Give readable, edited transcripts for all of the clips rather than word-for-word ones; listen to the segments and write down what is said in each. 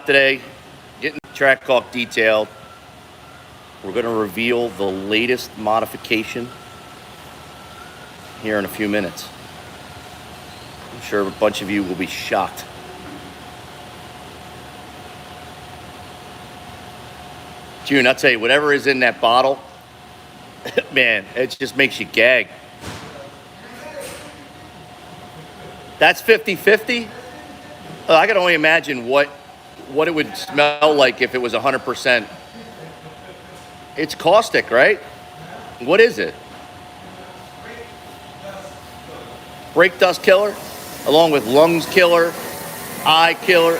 shop today, getting the track caulk detailed. We're going to reveal the latest modification here in a few minutes. I'm sure a bunch of you will be shocked. June, I'll tell you, whatever is in that bottle, man, it just makes you gag. That's 50-50? I can only imagine what it would smell like if it was 100%. It's caustic, right? What is it? Brake dust killer, along with lungs killer, eye killer.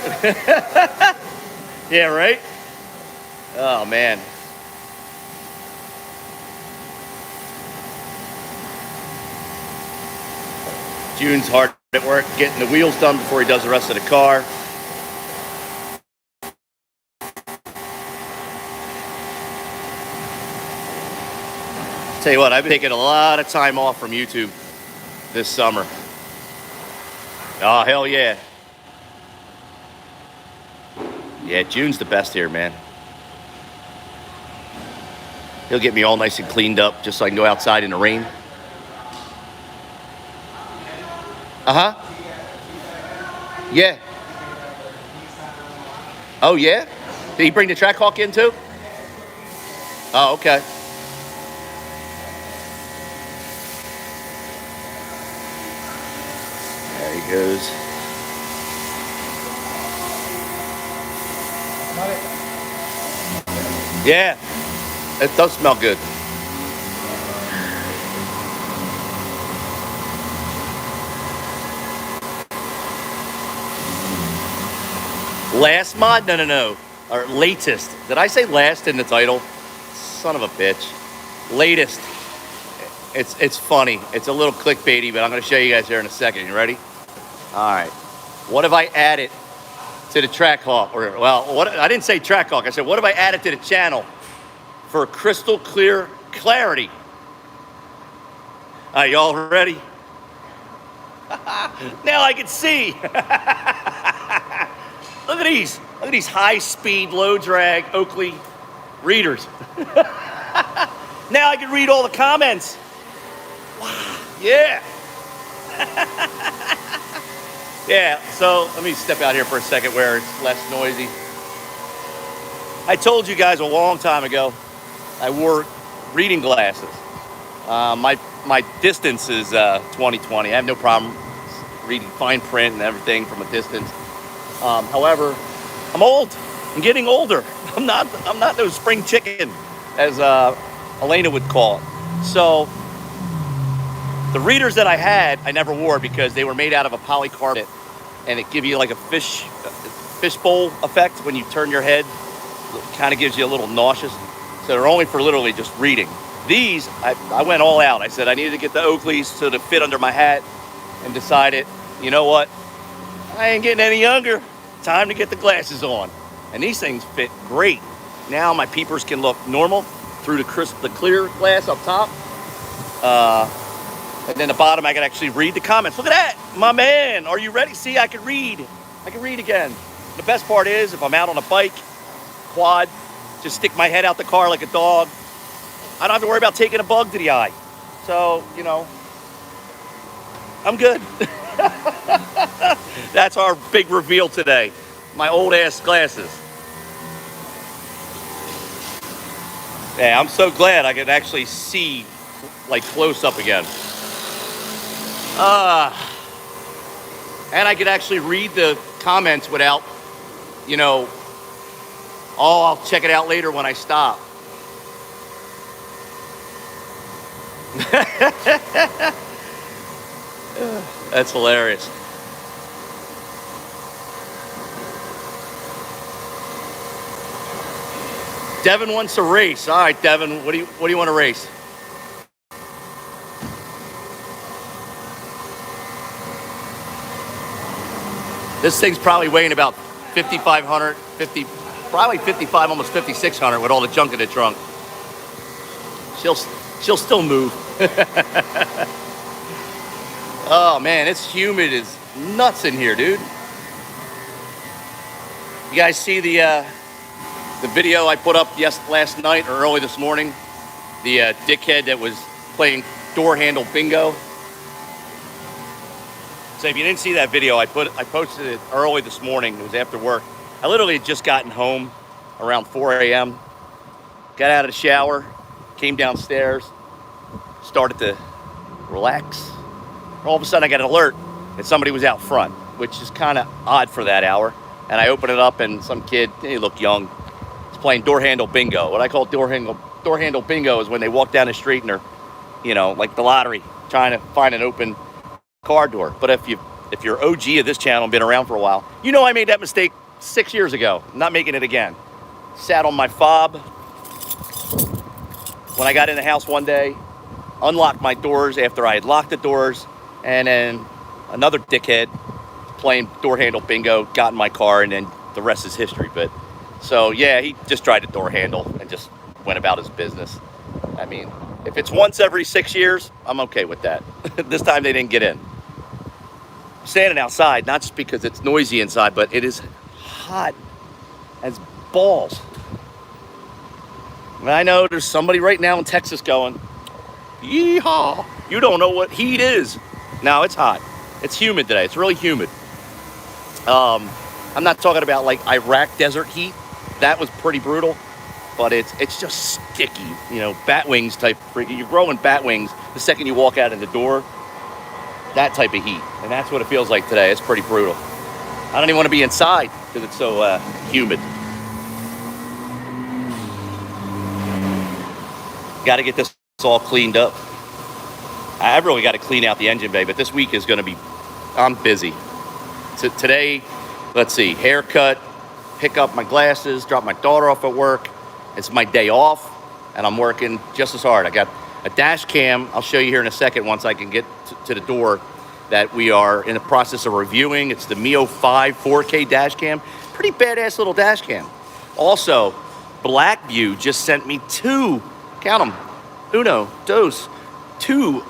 Yeah, right? Oh, man. June's hard at work getting the wheels done before he does the rest of the car. Tell you what, I've been taking a lot of time off from YouTube this summer. Oh, hell yeah. Yeah, June's the best here, man. He'll get me all nice and cleaned up just so I can go outside in the rain. Uh-huh. Yeah. Oh, yeah? Did he bring the track hawk in, too? Oh, okay. There he goes. Yeah. It does smell good. Last mod? No. Or latest. Did I say last in the title? Son of a bitch. Latest. It's funny. It's a little clickbaity, but I'm going to show you guys here in a second. You ready? All right. What have I added to the track hawk? Or, well, what I didn't say track hawk. I said, what have I added to the channel for crystal clear clarity? All right, y'all ready? Now I can see. Look at these. Look at these high-speed, low-drag Oakley readers. Now I can read all the comments. Wow. Yeah. Yeah, so let me step out here for a second where it's less noisy. I told you guys a long time ago I wore reading glasses. My distance is 20/20. I have no problem reading fine print and everything from a distance. However, I'm old. I'm getting older. I'm not no spring chicken, as Elena would call it. So the readers that I had, I never wore because they were made out of a polycarbonate, and it gives you like a fishbowl effect when you turn your head. It kind of gives you a little nauseous. So they're only for literally just reading. These, I went all out. I said I needed to get the Oakleys so to fit under my hat, and decided, you know what? I ain't getting any younger. Time to get the glasses on. And these things fit great. Now my peepers can look normal through the clear glass up top. And then the bottom, I can actually read the comments. Look at that, my man. Are you ready? See, I can read. I can read again. The best part is, if I'm out on a bike, quad, just stick my head out the car like a dog. I don't have to worry about taking a bug to the eye. So, you know, I'm good. That's our big reveal today. My old ass glasses. Yeah, I'm so glad I could actually see like close up again. And I could actually read the comments without, you know, oh, I'll check it out later when I stop. That's hilarious. Devin wants to race. All right, Devin, what do you want to race? This thing's probably weighing about 5,500, probably 55, almost 5,600 with all the junk in the trunk. She'll still move. Oh man, it's humid as nuts in here, dude. You guys see the video I put up last night or early this morning? The dickhead that was playing door handle bingo. So if you didn't see that video, I posted it early this morning. It was after work. I literally had just gotten home around 4 a.m. Got out of the shower, came downstairs, started to relax. All of a sudden I got an alert that somebody was out front, which is kind of odd for that hour. And I opened it up and some kid, he looked young, was playing door handle bingo. What I call door handle bingo is when they walk down the street and they're, you know, like the lottery, trying to find an open car door. But if you're OG of this channel and been around for a while, you know I made that mistake 6 years ago. I'm not making it again. Sat on my fob when I got in the house one day, unlocked my doors after I had locked the doors, and then another dickhead playing door handle bingo got in my car, and then the rest is history. But so yeah, he just tried to door handle and just went about his business. I mean, if it's once every 6 years, I'm okay with that. This time they didn't get in. I'm standing outside, not just because it's noisy inside, but it is hot as balls. And I know there's somebody right now in Texas going, yeehaw, you don't know what heat is. No, it's hot. It's humid today. It's really humid. I'm not talking about like Iraq desert heat. That was pretty brutal, but it's just sticky, you know, bat wings type. You're growing bat wings the second you walk out in the door. That type of heat, and that's what it feels like today. It's pretty brutal. I don't even want to be inside because it's so humid. Got to get this all cleaned up. I've really got to clean out the engine bay, but this week is going to be, I'm busy. Today, let's see, haircut, pick up my glasses, drop my daughter off at work. It's my day off, and I'm working just as hard. I got a dash cam. I'll show you here in a second once I can get to the door that we are in the process of reviewing. It's the Mio 5 4K dash cam. Pretty badass little dash cam. Also, Blackview just sent me two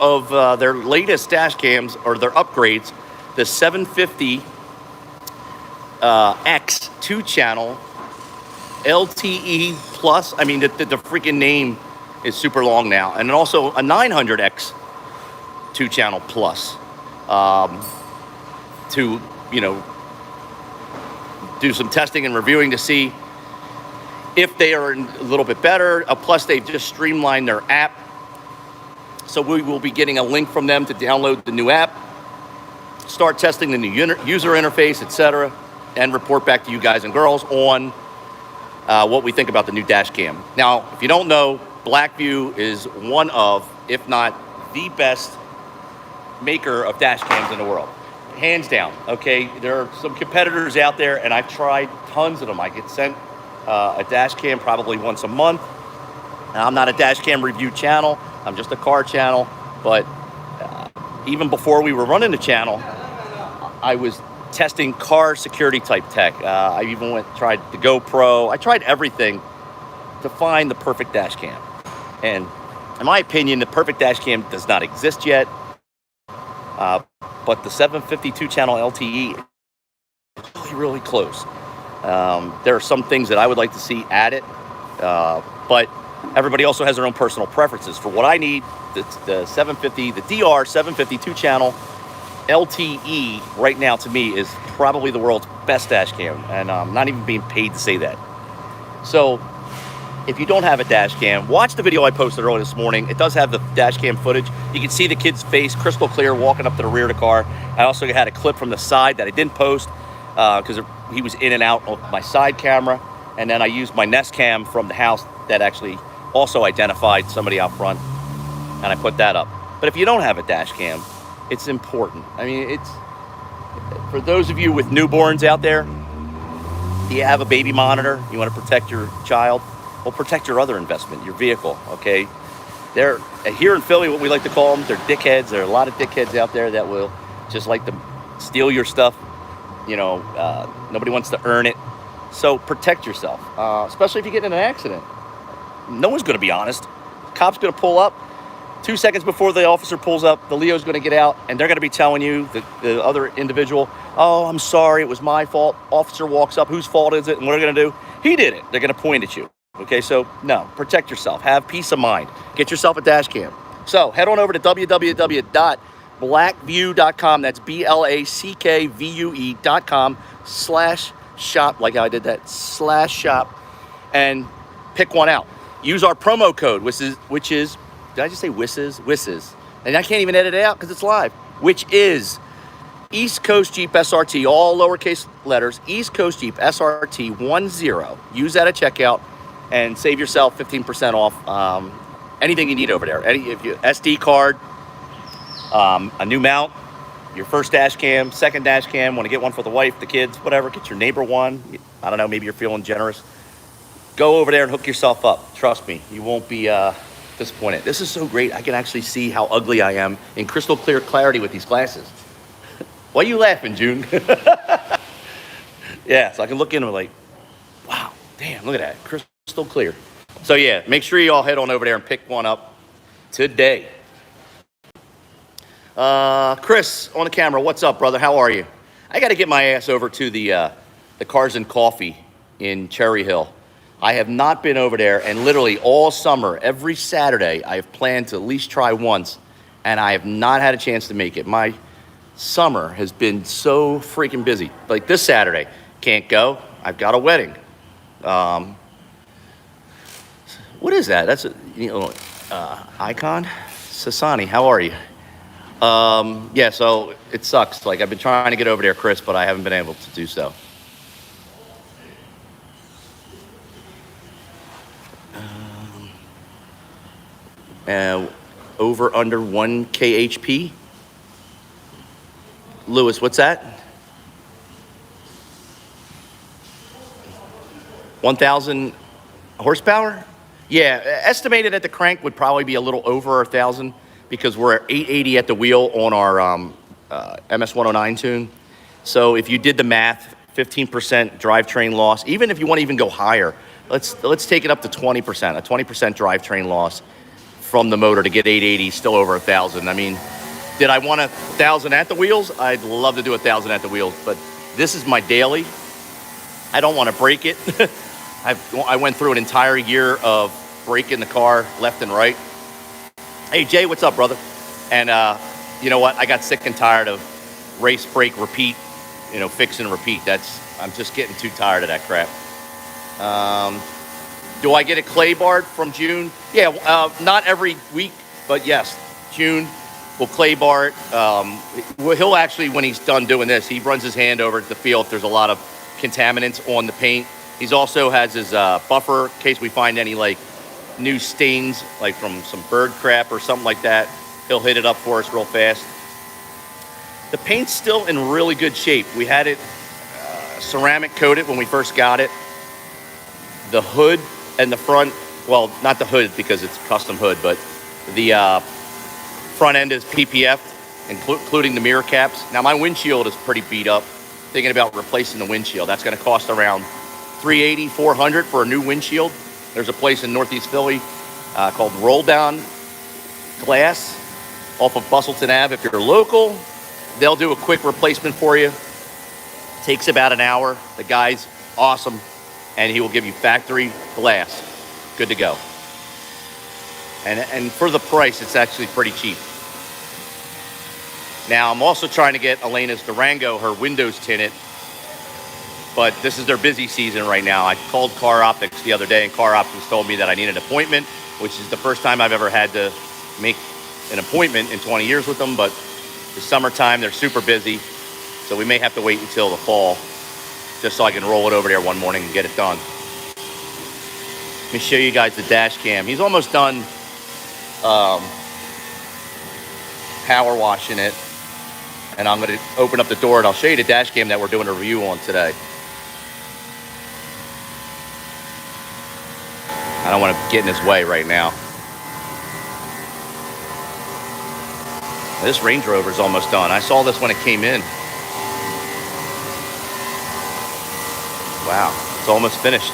of their latest dash cams, or their upgrades, the 750 X 2-channel LTE Plus. I mean, the freaking name is super long now. And then also a 900X 2-channel Plus to, you know, do some testing and reviewing to see if they are a little bit better. Plus, they've just streamlined their app. So we will be getting a link from them to download the new app, start testing the new user interface, etc., and report back to you guys and girls on what we think about the new dash cam. Now, if you don't know, Blackview is one of, if not the best maker of dash cams in the world. Hands down, okay? There are some competitors out there, and I've tried tons of them. I get sent a dash cam probably once a month. Now, I'm not a dash cam review channel. I'm just a car channel. But even before we were running the channel, I was testing car security type tech. I even tried the GoPro. I tried everything to find the perfect dash cam. And in my opinion, the perfect dash cam does not exist yet. But the 752 channel LTE is really, really close. There are some things that I would like to see added, but everybody also has their own personal preferences. For what I need, the 750, the DR 752 channel LTE right now to me is probably the world's best dash cam, and I'm not even being paid to say that. So if you don't have a dash cam, watch the video I posted earlier this morning. It does have the dash cam footage. You can see the kid's face crystal clear walking up to the rear of the car. I also had a clip from the side that I didn't post because he was in and out of my side camera. And then I used my Nest Cam from the house that actually also identified somebody out front, and I put that up. But if you don't have a dash cam, it's important. I mean, it's for those of you with newborns out there, you have a baby monitor, you want to protect your child, well, protect your other investment, your vehicle, okay? They're here in Philly, what we like to call them, they're dickheads. There are a lot of dickheads out there that will just like to steal your stuff. You know, nobody wants to earn it. So protect yourself, especially if you get in an accident. No one's going to be honest. Cop's going to pull up, 2 seconds before the officer pulls up, the Leo's going to get out, and they're going to be telling you, the other individual, oh, I'm sorry, it was my fault. Officer walks up, whose fault is it? And what are they going to do? He did it. They're going to point at you. Okay, so no, protect yourself. Have peace of mind. Get yourself a dash cam. So head on over to www.blackvue.com. That's BLACKVUE.com/shop, like how I did that, /shop, and pick one out. Use our promo code, which is, did I just say Wisses? And I can't even edit it out because it's live. Which is East Coast Jeep SRT, all lowercase letters, East Coast Jeep SRT 10. Use that at checkout and save yourself 15% off anything you need over there. If you SD card, a new mount, your first dash cam, second dash cam, want to get one for the wife, the kids, whatever, get your neighbor one. I don't know, maybe you're feeling generous. Go over there and hook yourself up. Trust me, you won't be disappointed. This is so great. I can actually see how ugly I am in crystal clear clarity with these glasses. Why are you laughing, June? Yeah, so I can look in and like, wow, damn, look at that, crystal clear. So yeah, make sure you all head on over there and pick one up today. Chris on the camera, what's up, brother? How are you? I got to get my ass over to the Cars and Coffee in Cherry Hill. I have not been over there, and literally all summer, every Saturday, I have planned to at least try once, and I have not had a chance to make it. My summer has been so freaking busy. Like this Saturday, can't go. I've got a wedding. What is that? That's a icon. Sasani, how are you? Yeah, so it sucks. Like I've been trying to get over there, Chris, but I haven't been able to do so. Over under 1 kHp. Lewis, what's that? 1,000 horsepower? Yeah, estimated at the crank would probably be a little over 1,000 because we're at 880 at the wheel on our MS-109 tune. So if you did the math, 15% drivetrain loss, even if you want to even go higher, let's take it up to 20%, a 20% drivetrain loss from the motor to get 880, still over 1,000. I mean, did I want 1,000 at the wheels? I'd love to do 1,000 at the wheels, but this is my daily. I don't want to break it. I went through an entire year of breaking the car left and right. Hey, Jay, what's up, brother? And you know what? I got sick and tired of race, break, repeat, fix and repeat. I'm just getting too tired of that crap. Do I get a clay barred from June? Yeah, not every week, but yes, June will clay bar it. He'll actually, when he's done doing this, he runs his hand over the field if there's a lot of contaminants on the paint. He's also has his buffer in case we find any like new stains, like from some bird crap or something like that. He'll hit it up for us real fast. The paint's still in really good shape. We had it ceramic coated when we first got it. The hood and the front, well, not the hood because it's a custom hood, but the front end is PPF, including the mirror caps. Now my windshield is pretty beat up. Thinking about replacing the windshield. That's going to cost around $380, $400 for a new windshield. There's a place in Northeast Philly called Roll Down Glass off of Bustleton Ave. If you're local, they'll do a quick replacement for you. Takes about an hour. The guy's awesome, and he will give you factory glass. Good to go. And for the price, it's actually pretty cheap. Now, I'm also trying to get Elena's Durango, her windows tinted, but this is their busy season right now. I called Car Optics the other day, and Car Optics told me that I need an appointment, which is the first time I've ever had to make an appointment in 20 years with them, but it's summertime, they're super busy, so we may have to wait until the fall just so I can roll it over there one morning and get it done. Let me show you guys the dash cam. He's almost done power washing it. And I'm going to open up the door and I'll show you the dash cam that we're doing a review on today. I don't want to get in his way right now. This Range Rover is almost done. I saw this when it came in. Wow, it's almost finished.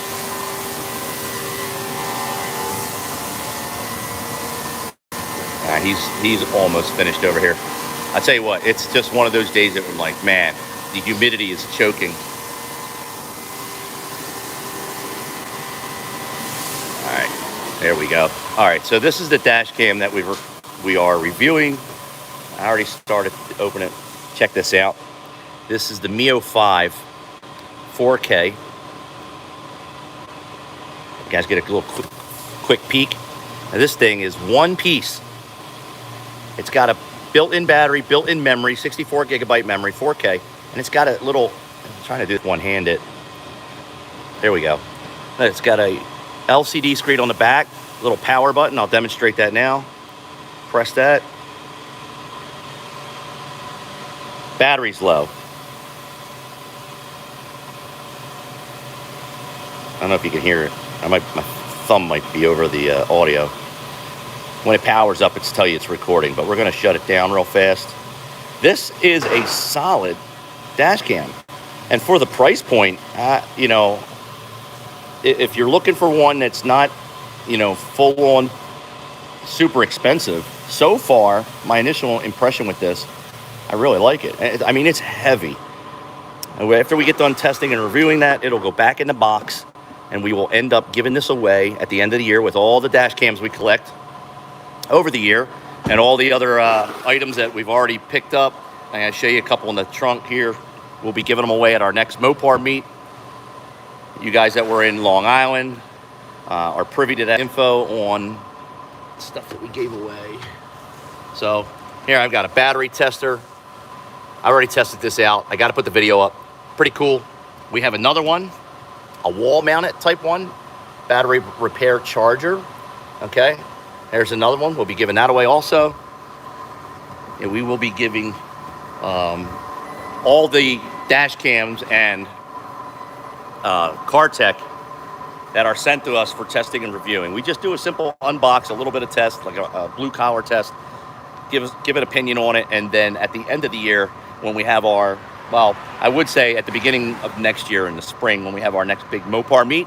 he's almost finished over here. I tell you what, it's just one of those days that I'm like, man, the humidity is choking. All right, there we go. All right, so this is the dash cam that we are reviewing. I already started to open it. Check this out. This is the Mio 5 4K. You guys get a little quick peek. Now, this thing is one piece. It's got a built-in battery, built-in memory, 64 gigabyte memory, 4K, and it's got a little, I'm trying to do it one-handed. There we go. It's got a LCD screen on the back, little power button. I'll demonstrate that now. Press that. Battery's low. I don't know if you can hear it. My thumb might be over the audio. When it powers up, it's tell you it's recording, but we're going to shut it down real fast. This is a solid dash cam. And for the price point, you know, if you're looking for one that's not, you know, full on super expensive, so far, my initial impression with this, I really like it. I mean, it's heavy. After we get done testing and reviewing that, it'll go back in the box, and we will end up giving this away at the end of the year with all the dash cams we collect over the year and all the other items that we've already picked up. I'm going to show you a couple in the trunk here. We'll be giving them away at our next Mopar meet. You guys that were in Long Island are privy to that info on stuff that we gave away. So here I've got a battery tester. I already tested this out. I got to put the video up. Pretty cool. We have another one, a wall mounted type one, battery repair charger. Okay. There's another one. We'll be giving that away also. And we will be giving all the dash cams and car tech that are sent to us for testing and reviewing. We just do a simple unbox, a little bit of test, like a blue collar test, give an opinion on it, and then at the end of the year, when we have our, well, I would say at the beginning of next year in the spring, when we have our next big Mopar meet,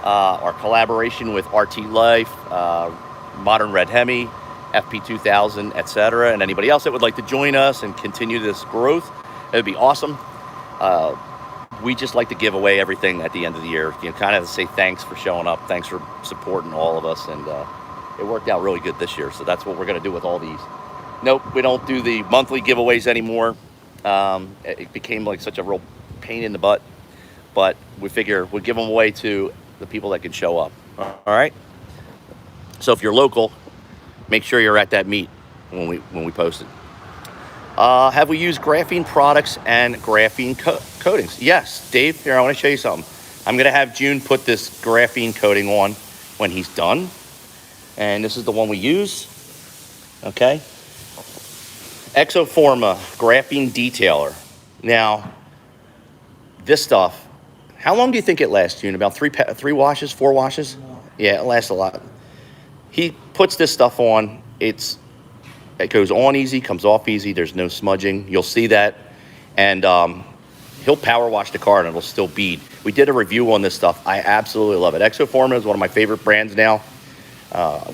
our collaboration with RT Life, Modern Red Hemi, FP2000, etc., and anybody else that would like to join us and continue this growth, it would be awesome. We just like to give away everything at the end of the year, you know, kind of to say thanks for showing up, thanks for supporting all of us, and it worked out really good this year, so that's what we're going to do with all these. Nope, we don't do the monthly giveaways anymore. It became like such a real pain in the butt, but we figure we'll give them away to the people that can show up. All right. So if you're local, make sure you're at that meet when we post it. Have we used graphene products and graphene coatings? Yes, Dave. Here, I want to show you something. I'm going to have June put this graphene coating on when he's done, and this is the one we use. Okay. Exoforma graphene detailer. Now, this stuff, how long do you think it lasts, June? About 3 washes, 4 washes? Yeah, it lasts a lot. He puts this stuff on. It goes on easy, comes off easy. There's no smudging. You'll see that. And he'll power wash the car and it'll still bead. We did a review on this stuff. I absolutely love it. Exoforma is one of my favorite brands now.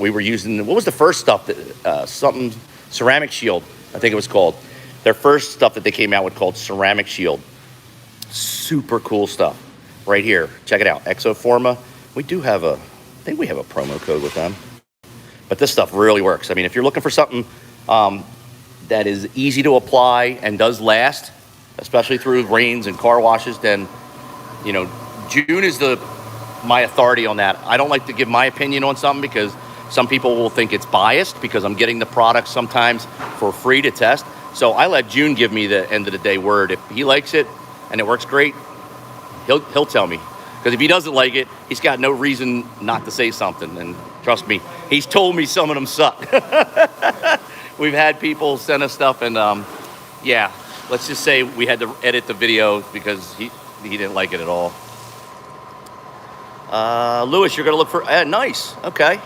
We were using, what was the first stuff? That something, Ceramic Shield, I think it was called. Their first stuff that they came out with called Ceramic Shield. Super cool stuff. Right here. Check it out. Exoforma. We do have I think we have a promo code with them. But this stuff really works. I mean, if you're looking for something that is easy to apply and does last, especially through rains and car washes, then, you know, June is my authority on that. I don't like to give my opinion on something because some people will think it's biased because I'm getting the product sometimes for free to test. So I let June give me the end of the day word. If he likes it and it works great, he'll tell me. Because if he doesn't like it, he's got no reason not to say something. And trust me, he's told me some of them suck. We've had people send us stuff, and yeah, let's just say we had to edit the video because he didn't like it at all. Lewis, you're gonna look for nice. Okay.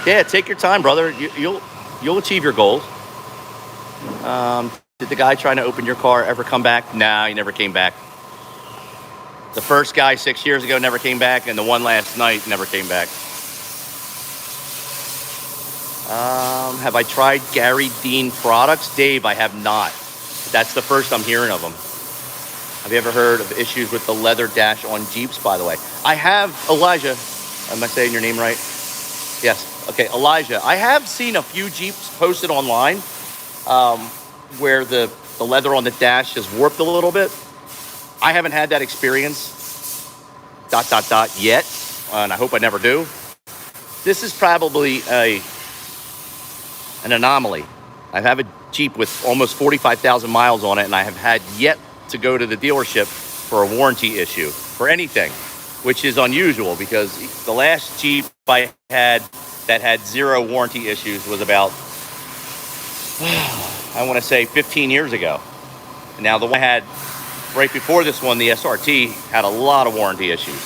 Yeah, take your time, brother. You'll achieve your goals. Did the guy trying to open your car ever come back? Nah, he never came back. The first guy 6 years ago never came back, and the one last night never came back. Have I tried Gary Dean products? Dave, I have not. That's the first I'm hearing of them. Have you ever heard of issues with the leather dash on Jeeps, by the way? I have, Elijah. Am I saying your name right? Yes. Okay, Elijah. I have seen a few Jeeps posted online where the leather on the dash is warped a little bit. I haven't had that experience, yet, and I hope I never do. This is probably an anomaly. I have a Jeep with almost 45,000 miles on it, and I have had yet to go to the dealership for a warranty issue for anything, which is unusual because the last Jeep I had that had zero warranty issues was about, I want to say 15 years ago. Now the one I had right before this one, the SRT, had a lot of warranty issues.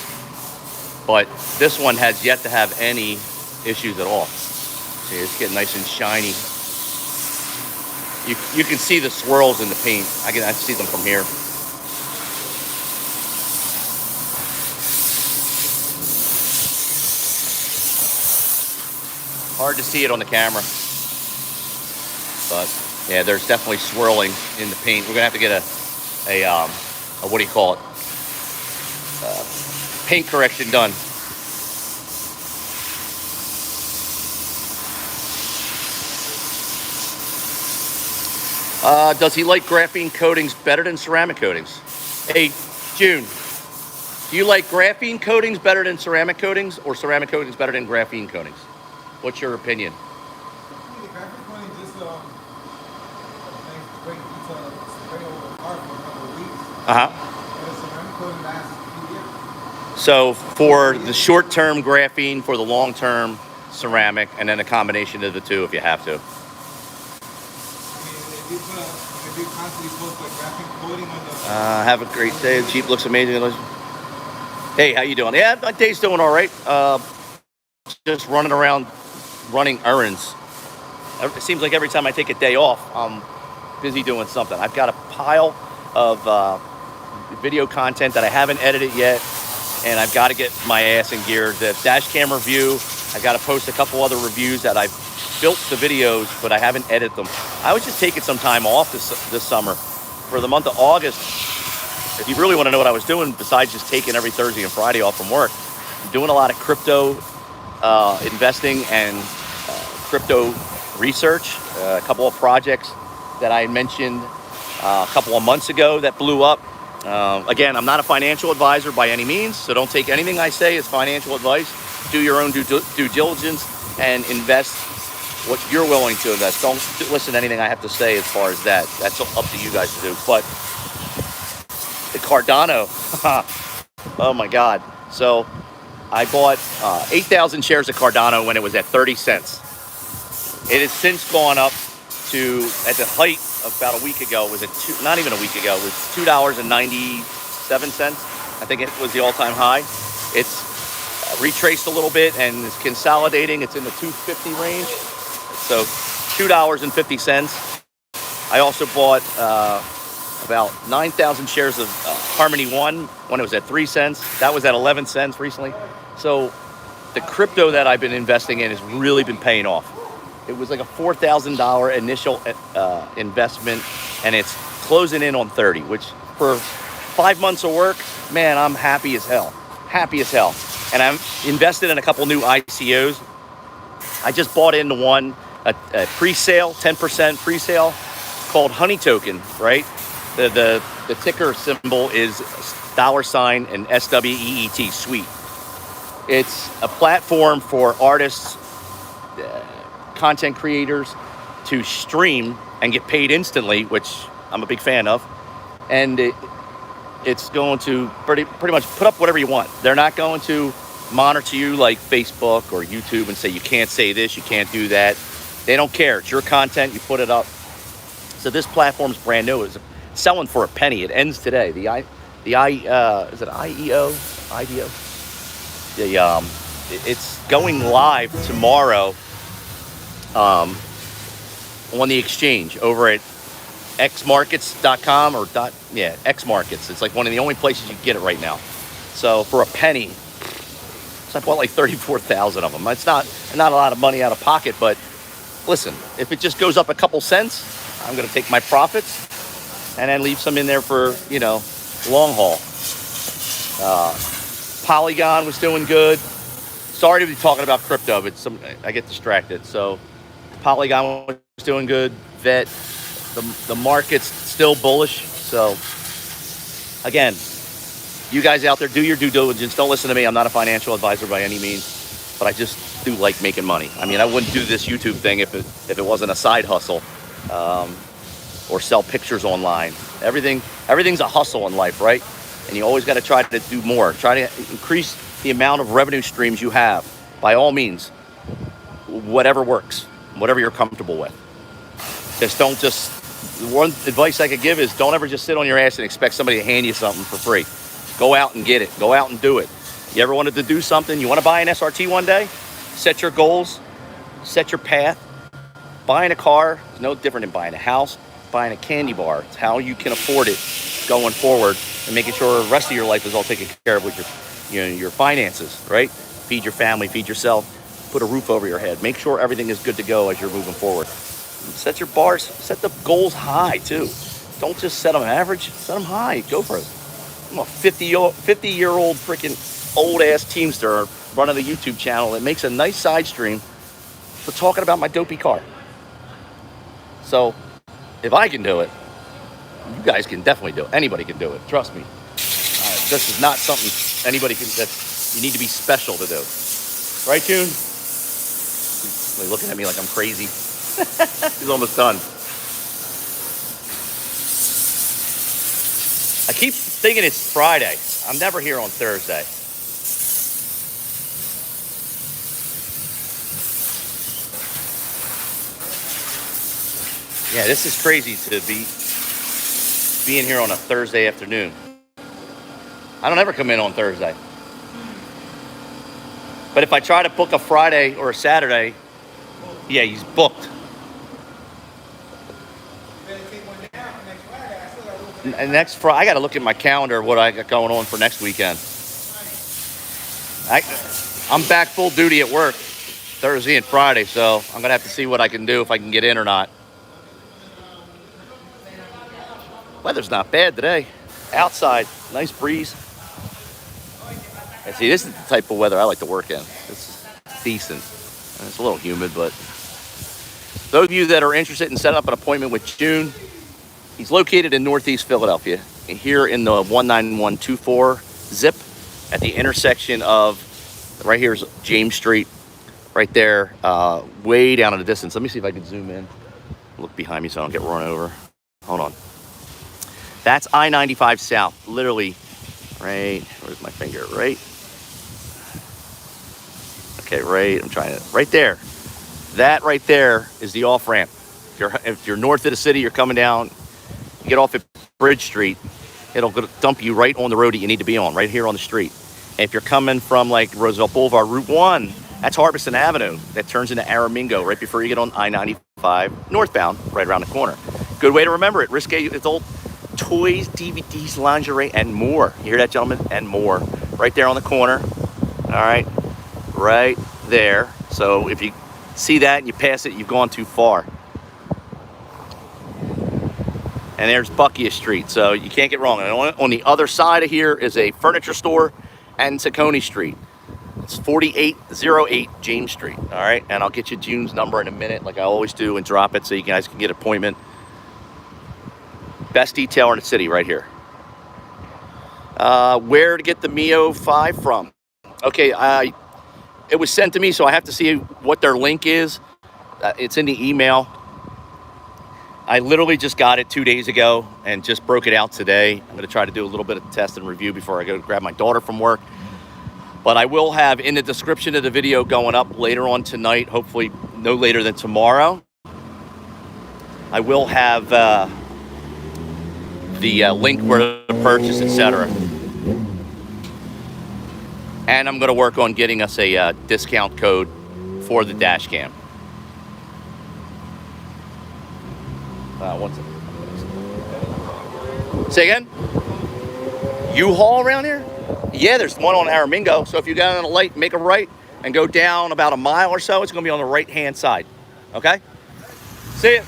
But this one has yet to have any issues at all. See, it's getting nice and shiny. You can see the swirls in the paint. I see them from here. Hard to see it on the camera. But yeah, there's definitely swirling in the paint. We're gonna have to get a what do you call it? Paint correction done. Does he like graphene coatings better than ceramic coatings? Hey, June, do you like graphene coatings better than ceramic coatings, or ceramic coatings better than graphene coatings? What's your opinion? The graphene coating just wait to spray over the car for a couple of weeks. But the ceramic coating lasts a few years. So for the short-term graphene, for the long-term ceramic, and then a combination of the two if you have to. If you constantly post like graphene coating on the... Have a great day. The Jeep looks amazing. Hey, how you doing? Yeah, my day's doing all right. Just running around, running errands. It seems like every time I take a day off, I'm busy doing something. I've got a pile of video content that I haven't edited yet, and I've got to get my ass in gear. The dash cam review, I've got to post a couple other reviews that I've built the videos, but I haven't edited them. I was just taking some time off this summer. For the month of August, if you really want to know what I was doing, besides just taking every Thursday and Friday off from work, I'm doing a lot of crypto investing and crypto research. A couple of projects that I mentioned a couple of months ago that blew up. Again, I'm not a financial advisor by any means, so don't take anything I say as financial advice. Do your own due diligence and invest what you're willing to invest. Don't listen to anything I have to say as far as that. That's up to you guys to do. But the Cardano, oh my God. So I bought 8,000 shares of Cardano when it was at 30 cents. It has since gone up to, at the height of about a week ago, it was not even a week ago, it was $2.97. I think it was the all-time high. It's retraced a little bit and is consolidating. It's in the 250 range. So $2.50. I also bought about 9,000 shares of Harmony One when it was at 3 cents. That was at 11 cents recently. So the crypto that I've been investing in has really been paying off. It was like a $4,000 initial investment, and it's closing in on 30, which for 5 months of work, man, I'm happy as hell. Happy as hell. And I'm invested in a couple new ICOs. I just bought into one, a pre-sale, 10% pre-sale, called Honey Token, right? The ticker symbol is $ and SWEET, sweet. It's a platform for artists, content creators to stream and get paid instantly, which I'm a big fan of. And it's going to pretty much put up whatever you want. They're not going to monitor you like Facebook or YouTube and say you can't say this, you can't do that. They don't care. It's your content. You put it up. So this platform's brand new. It's selling for a penny. It ends today. Is it IEO? It's going live tomorrow on the exchange over at xmarkets.com or xmarkets. It's like one of the only places you can get it right now. So for a penny, so I bought like 34,000 of them. It's not a lot of money out of pocket, but listen, if it just goes up a couple cents, I'm going to take my profits and then leave some in there for, you know, long haul. Polygon was doing good. Sorry to be talking about crypto, but I get distracted. So Polygon was doing good. Vet, the market's still bullish. So again, you guys out there, do your due diligence. Don't listen to me. I'm not a financial advisor by any means, but I just do like making money. I mean, I wouldn't do this YouTube thing if it wasn't a side hustle, or sell pictures online. Everything's a hustle in life, right? And you always got to try to do more. Try to increase the amount of revenue streams you have. By all means, whatever works, whatever you're comfortable with. One advice I could give is don't ever just sit on your ass and expect somebody to hand you something for free. Go out and get it. Go out and do it. You ever wanted to do something? You want to buy an SRT one day? Set your goals. Set your path. Buying a car is no different than buying a house, buying a candy bar. It's how you can afford it going forward and making sure the rest of your life is all taken care of with your finances, right? Feed your family, feed yourself, put a roof over your head. Make sure everything is good to go as you're moving forward. Set your bars, set the goals high too. Don't just set them average, set them high. Go for it. I'm a 50-year-old freaking old-ass Teamster running a YouTube channel that makes a nice side stream for talking about my dopey car. So if I can do it, you guys can definitely do it. Anybody can do it. Trust me. This is not something anybody can, that you need to be special to do. Right, June? He's looking at me like I'm crazy. He's almost done. I keep thinking it's Friday. I'm never here on Thursday. Yeah, this is crazy to be being here on a Thursday afternoon. I don't ever come in on Thursday. But if I try to book a Friday or a Saturday, yeah, he's booked. And next Friday, I got to look at my calendar, what I got going on for next weekend. I'm back full duty at work Thursday and Friday, so I'm going to have to see what I can do, if I can get in or not. Weather's not bad today. Outside, nice breeze. And see, this is the type of weather I like to work in. It's decent. And it's a little humid, but those of you that are interested in setting up an appointment with June, he's located in Northeast Philadelphia, here in the 19124 zip at the intersection of, right here's James Street, right there, way down in the distance. Let me see if I can zoom in. Look behind me so I don't get run over. Hold on. That's I-95 South, literally, right, where's my finger, right? Okay, right there. That right there is the off-ramp. If you're north of the city, you're coming down, you get off at Bridge Street, it'll dump you right on the road that you need to be on, right here on the street. And if you're coming from like Roosevelt Boulevard, Route 1, that's Harbison Avenue. That turns into Aramingo right before you get on I-95 northbound, right around the corner. Good way to remember it. Risque, it's old toys, DVDs, lingerie, and more. You hear that, gentlemen? And more. Right there on the corner. All right. Right there. So if you see that and you pass it, you've gone too far. And there's Buckius Street. So you can't get wrong. And on the other side of here is a furniture store and Saccone Street. It's 4808 James Street. All right. And I'll get you June's number in a minute, like I always do, and drop it so you guys can get an appointment. Best detailer in the city right here. Where to get the Mio 5 from? Okay, it was sent to me, so I have to see what their link is. It's in the email. I literally just got it 2 days ago and just broke it out today. I'm going to try to do a little bit of test and review before I go grab my daughter from work. But I will have in the description of the video going up later on tonight, hopefully no later than tomorrow, I will have the link where to purchase, etc. And I'm going to work on getting us a discount code for the dash cam. Say again? U-Haul around here? Yeah, there's one on Aramingo. So if you got on a light, make a right and go down about a mile or so, it's going to be on the right-hand side. Okay? See it.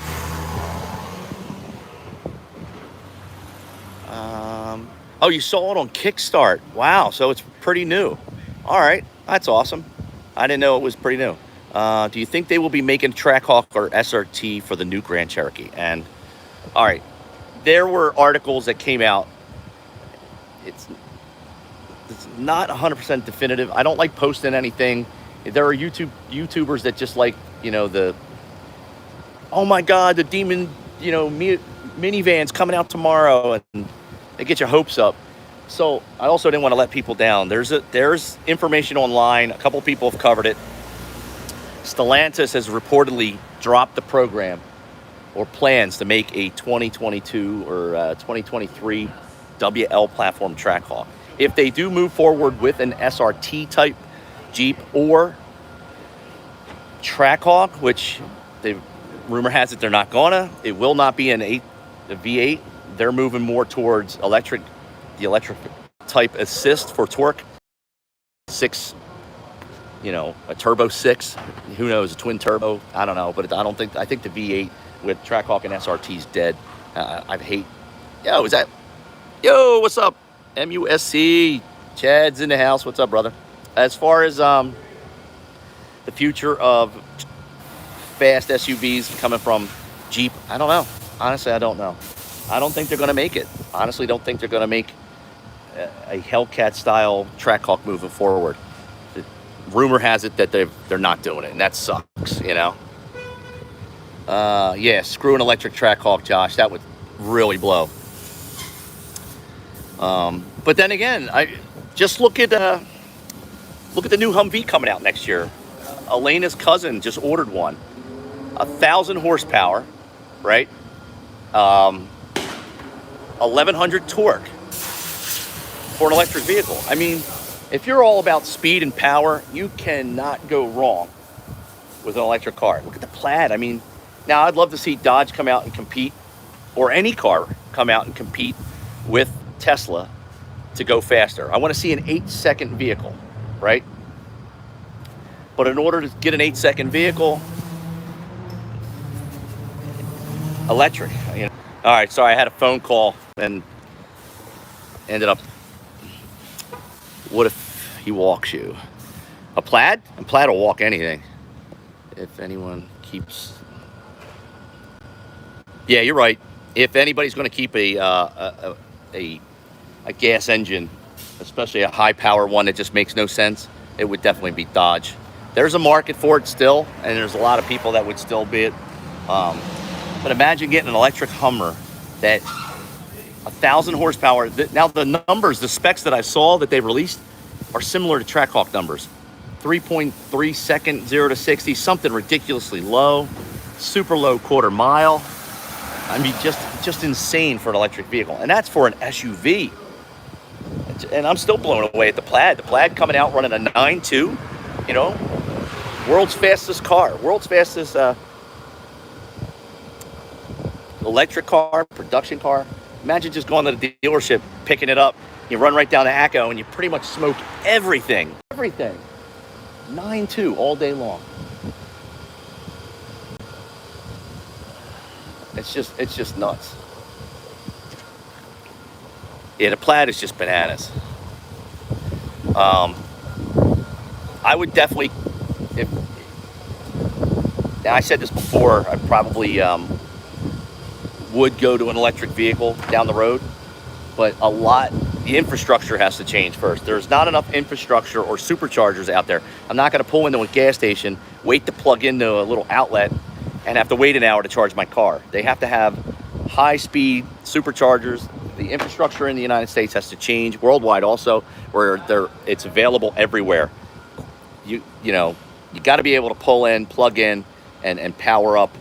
Oh, you saw it on Kickstart. Wow, so it's pretty new. All right, that's awesome. I didn't know it was pretty new. Do you think they will be making Trackhawk or SRT for the new Grand Cherokee? And all right, there were articles that came out. It's not 100% definitive. I don't like posting anything. There are YouTubers that just like, oh my God, the demon, minivan's coming out tomorrow, and they get your hopes up. So I also didn't want to let people down. There's information online. A couple people have covered it. Stellantis has reportedly dropped the program or plans to make a 2022 or 2023 WL platform Trackhawk. If they do move forward with an SRT type Jeep or Trackhawk, which the rumor has it they're not gonna, it will not be a V8. They're moving more towards the electric type assist for torque. A turbo 6. Who knows? A twin turbo. I don't know, but I think the V8 with Trackhawk and SRT is dead. Yo, what's up? MUSC, Chad's in the house. What's up, brother? As far as the future of fast SUVs coming from Jeep, I don't know. Honestly, I don't know. I don't think they're going to make it. Honestly, don't think they're going to make a Hellcat-style Trackhawk moving forward. The rumor has it that they're not doing it, and that sucks, Yeah, screw an electric Trackhawk, Josh. That would really blow. But then again, I just look at the new Humvee coming out next year. Elena's cousin just ordered one, 1,000 horsepower, right? 1,100 torque for an electric vehicle. I mean, if you're all about speed and power, you cannot go wrong with an electric car. Look at the Plaid. I mean, now I'd love to see Dodge come out and compete, or any car come out and compete with Tesla to go faster. I want to see an 8-second vehicle, right? But in order to get an 8-second vehicle, electric, All right, sorry, I had a phone call and ended up, what if he walks you? A Plaid? A Plaid will walk anything. If anyone keeps... Yeah, you're right. If anybody's going to keep a gas engine, especially a high-power one that just makes no sense, it would definitely be Dodge. There's a market for it still, and there's a lot of people that would still be it. But imagine getting an electric Hummer that 1,000 horsepower. Now the numbers, the specs that I saw that they released are similar to Trackhawk numbers. 3.3 second, 0 to 60, something ridiculously low, super low quarter mile. I mean, just insane for an electric vehicle. And that's for an SUV. And I'm still blown away at the Plaid. The Plaid coming out running a 9.2, world's fastest car, world's fastest electric car, production car. Imagine just going to the dealership, picking it up, you run right down to ACO, and you pretty much smoke everything. 9.2 all day long. It's just nuts. Yeah, the Plaid is just bananas. I would definitely, now I said this before, I probably would go to an electric vehicle down the road, but the infrastructure has to change first. There's not enough infrastructure or superchargers out there. I'm not going to pull into a gas station, wait to plug into a little outlet, and have to wait an hour to charge my car. They have to have high-speed superchargers. The infrastructure in the United States has to change, worldwide also, where it's available everywhere. You got to be able to pull in, plug in, and power up.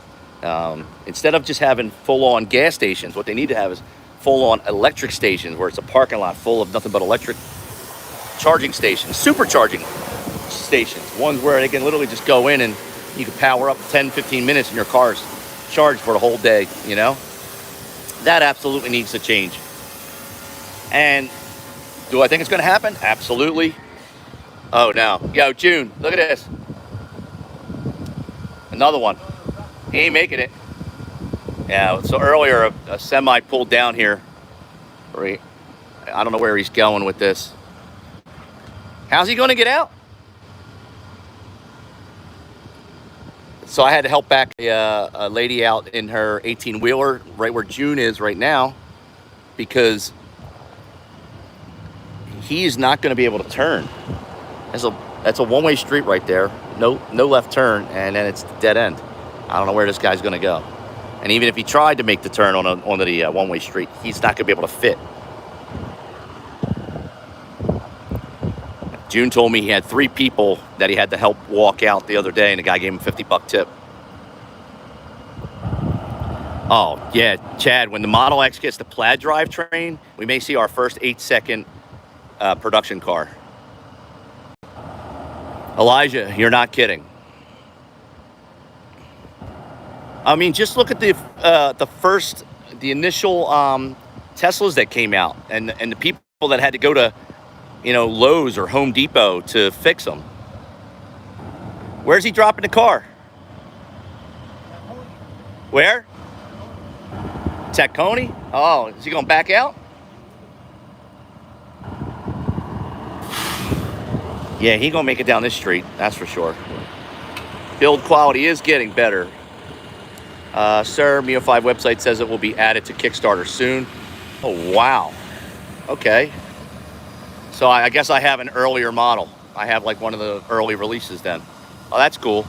Instead of just having full-on gas stations, what they need to have is full-on electric stations, where it's a parking lot full of nothing but electric charging stations, supercharging stations, ones where they can literally just go in and you can power up 10-15 minutes and your car's charged for the whole day. That absolutely needs to change. And do I think it's going to happen? Absolutely. Oh, no. Yo, June, look at this. Another one. He ain't making it. Yeah, so earlier a semi pulled down here. I don't know where he's going with this. How's he going to get out? So I had to help back a lady out in her 18-wheeler right where June is right now, because he is not going to be able to turn. That's a one-way street right there. No left turn, and then it's dead end. I don't know where this guy's going to go. And even if he tried to make the turn onto the one-way street, he's not going to be able to fit. June told me he had 3 people that he had to help walk out the other day, and the guy gave him a $50 tip. Oh, yeah, Chad, when the Model X gets the plaid drivetrain, we may see our first 8-second production car. Elijah, you're not kidding. I mean, just look at the initial Teslas that came out, and the people that had to go to, Lowe's or Home Depot to fix them. Where's he dropping the car? Where? Tacony? Oh, is he going back out? Yeah, he gonna make it down this street, that's for sure. Build quality is getting better. Sir, Mio 5 website says it will be added to Kickstarter soon. Oh, wow. Okay. So I guess I have an earlier model. I have like one of the early releases then. Oh, that's cool.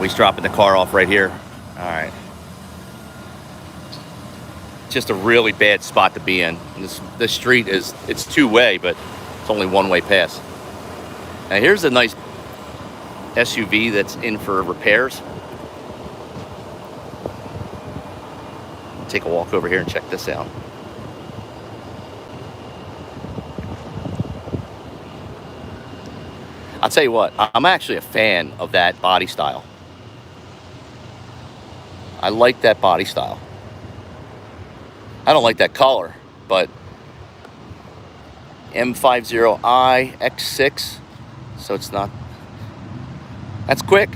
He's dropping the car off right here. All right. Just a really bad spot to be in. This street it's 2-way, but it's only 1-way pass. Now here's a nice SUV that's in for repairs. Take a walk over here and check this out. I'll tell you what, I'm actually a fan of that body style. I like that body style. I don't like that color, but M50i X6, so it's not, that's quick.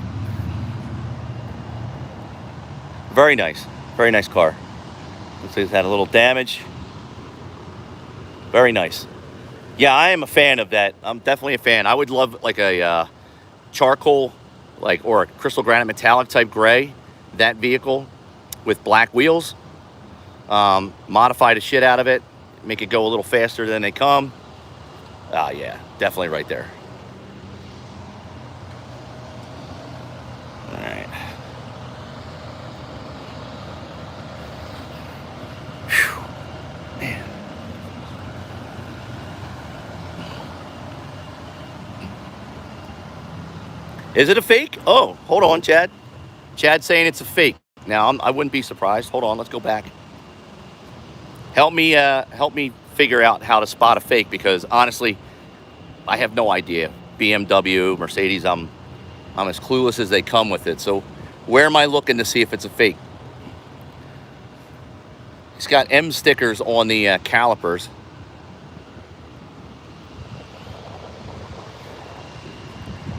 Very nice car. Looks like it's had a little damage. Very nice. Yeah, I am a fan of that. I'm definitely a fan. I would love like a charcoal, or a crystal granite metallic type gray, that vehicle with black wheels. Modify the shit out of it, make it go a little faster than they come. Oh yeah, definitely right there. All right. Whew. Man. Is it a fake? Oh, hold on, Chad. Chad's saying it's a fake. Now, I wouldn't be surprised. Hold on, let's go back. Help me figure out how to spot a fake, because honestly, I have no idea. BMW, Mercedes, I'm as clueless as they come with it. So where am I looking to see if it's a fake? It's got M stickers on the calipers.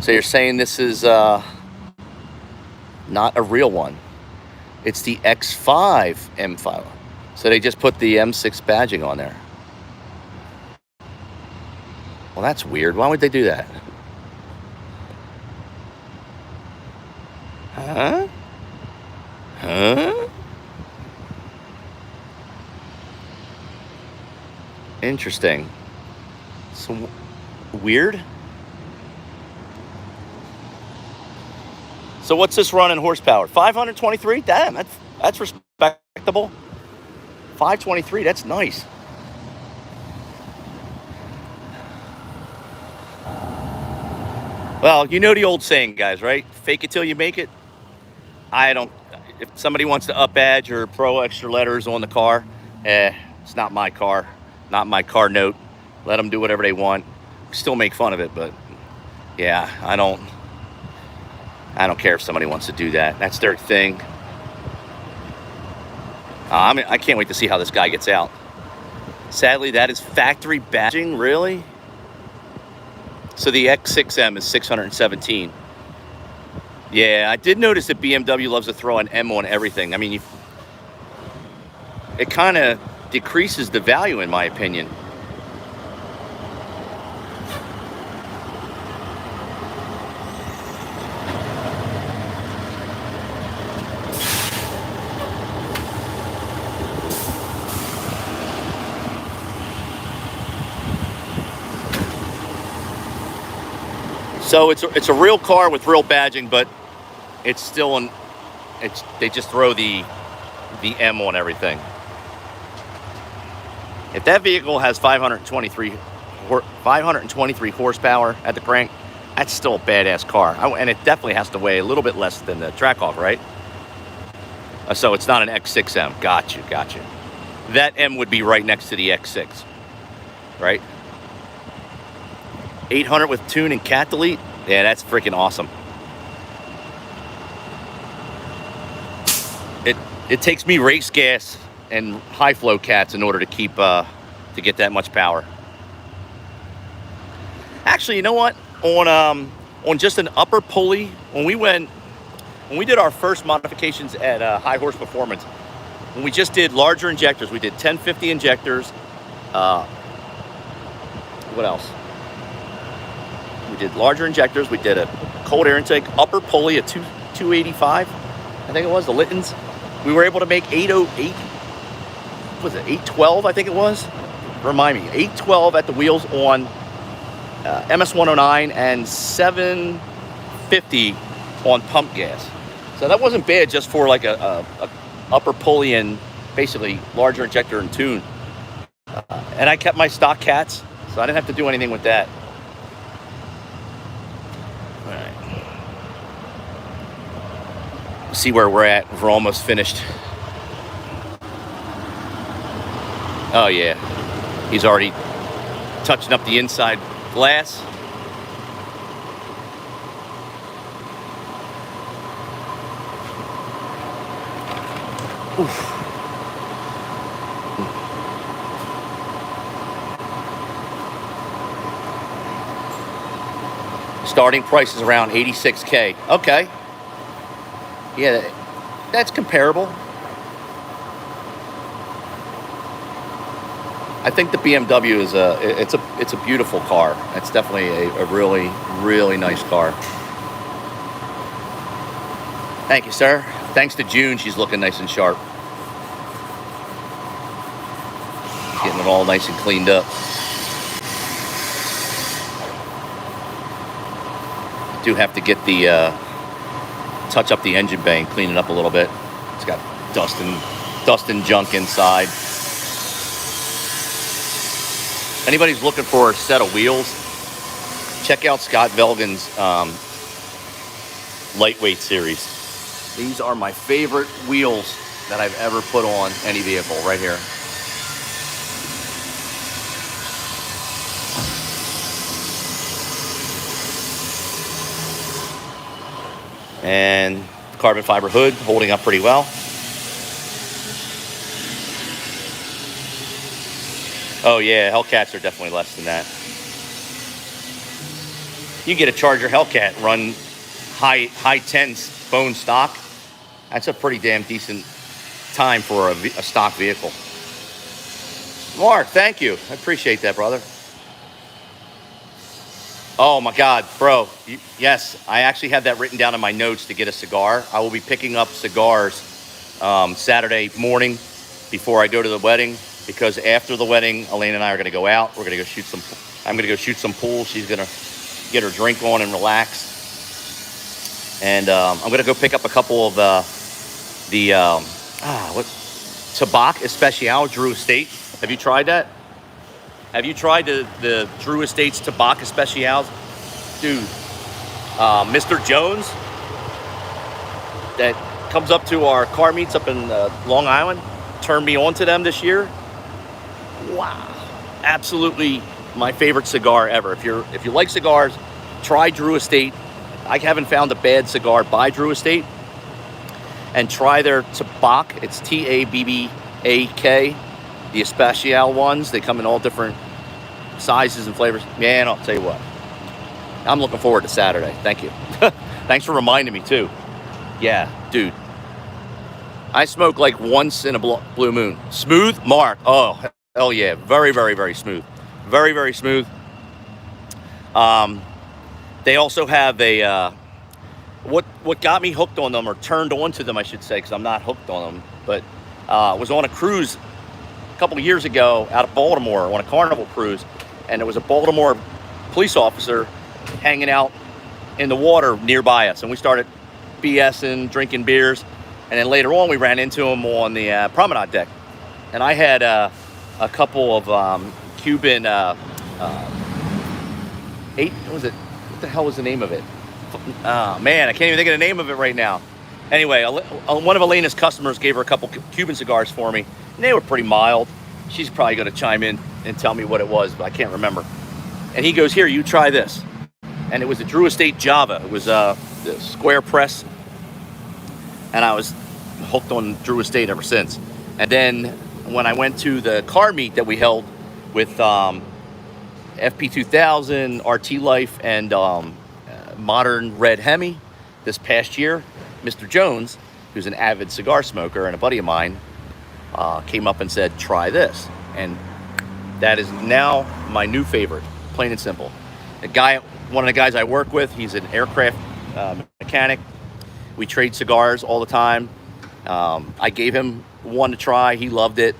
So you're saying this is not a real one. It's the X5 M5. So they just put the M6 badging on there. Well, that's weird. Why would they do that? Huh? Interesting. So weird. So what's this run in horsepower? 523? Damn, that's respectable. 523, that's nice. Well, you know the old saying, guys, right? Fake it till you make it. If somebody wants to up badge or throw extra letters on the car, it's not my car, not my car note. Let them do whatever they want. Still make fun of it, but yeah, I don't care if somebody wants to do that. That's their thing. I can't wait to see how this guy gets out. Sadly, that is factory badging, really? So the X6M is 617. Yeah, I did notice that BMW loves to throw an M on everything. I mean, it kind of decreases the value, in my opinion. So it's a real car with real badging, but it's still they just throw the M on everything. If that vehicle has 523 horsepower at the crank, that's still a badass car. And it definitely has to weigh a little bit less than the Trackhawk, right? So it's not an X6M. Gotcha. That M would be right next to the X6, right? 800 with tune and cat delete. Yeah, that's freaking awesome. It takes me race gas and high flow cats in order to keep to get that much power. Actually, you know what? On just an upper pulley, when we did our first modifications at High Horse Performance, when we just did larger injectors, we did 1050 injectors. What else? We did larger injectors. We did a cold air intake, upper pulley at 285, I think it was, the Littons. We were able to make 808, was it 812, I think it was? Remind me, 812 at the wheels on MS-109 and 750 on pump gas. So that wasn't bad just for like a upper pulley and basically larger injector and tune. And I kept my stock cats, so I didn't have to do anything with that. All right. See where we're at. We're almost finished. Oh yeah, he's already touching up the inside glass. Oof. Starting price is around $86K. Okay. Yeah, that's comparable. I think the BMW is it's a beautiful car. It's definitely a really, really nice car. Thank you, sir. Thanks to June, she's looking nice and sharp. Getting it all nice and cleaned up. Do have to get the touch up the engine bay and clean it up a little bit. It's got dust and junk inside. Anybody's looking for a set of wheels, check out Scott Velgen's lightweight series. These are my favorite wheels that I've ever put on any vehicle, right here. And carbon fiber hood holding up pretty well. Oh yeah, Hellcats are definitely less than that. You get a Charger Hellcat, run high tens bone stock. That's a pretty damn decent time for a stock vehicle. Mark, thank you. I appreciate that, brother. Oh my God, bro. Yes, I actually had that written down in my notes to get a cigar. I will be picking up cigars Saturday morning before I go to the wedding, because after the wedding, Elaine and I are going to go out. We're going to go shoot some. I'm going to go shoot some pool. She's going to get her drink on and relax. And I'm going to go pick up a couple of Tabac Especial Drew Estate. Have you tried that? Have you tried the Drew Estates Tabac Especials? Dude, Mr. Jones that comes up to our car meets up in Long Island turned me on to them this year. Wow, absolutely my favorite cigar ever. If you like cigars, try Drew Estate. I haven't found a bad cigar by Drew Estate. And try their Tabac. It's Tabbak. The Especial ones, they come in all different sizes and flavors. Man, I'll tell you what, I'm looking forward to Saturday. Thank you. Thanks for reminding me too. Yeah, dude. I smoke like once in a blue moon. Smooth, Mark. Oh, hell yeah. Very, very, very smooth. Very, very smooth. They also have a, what got me hooked on them, or turned on to them, I should say, because I'm not hooked on them, but was on a cruise a couple of years ago out of Baltimore on a Carnival cruise, and there was a Baltimore police officer hanging out in the water nearby us, and we started BSing, drinking beers, and then later on we ran into him on the promenade deck, and I had a couple of Cuban what was it? What the hell was the name of it? Man, I can't even think of the name of it right now. Anyway, one of Elena's customers gave her a couple Cuban cigars for me, and they were pretty mild. She's probably going to chime in and tell me what it was, but I can't remember. And he goes, "Here, you try this." And it was a Drew Estate Java. It was the square press, and I was hooked on Drew Estate ever since. And then when I went to the car meet that we held with FP2000, RT Life, and Modern Red Hemi this past year, Mr. Jones, who's an avid cigar smoker and a buddy of mine, came up and said, "Try this." And that is now my new favorite, plain and simple. One of the guys I work with, he's an aircraft mechanic. We trade cigars all the time. I gave him one to try. He loved it.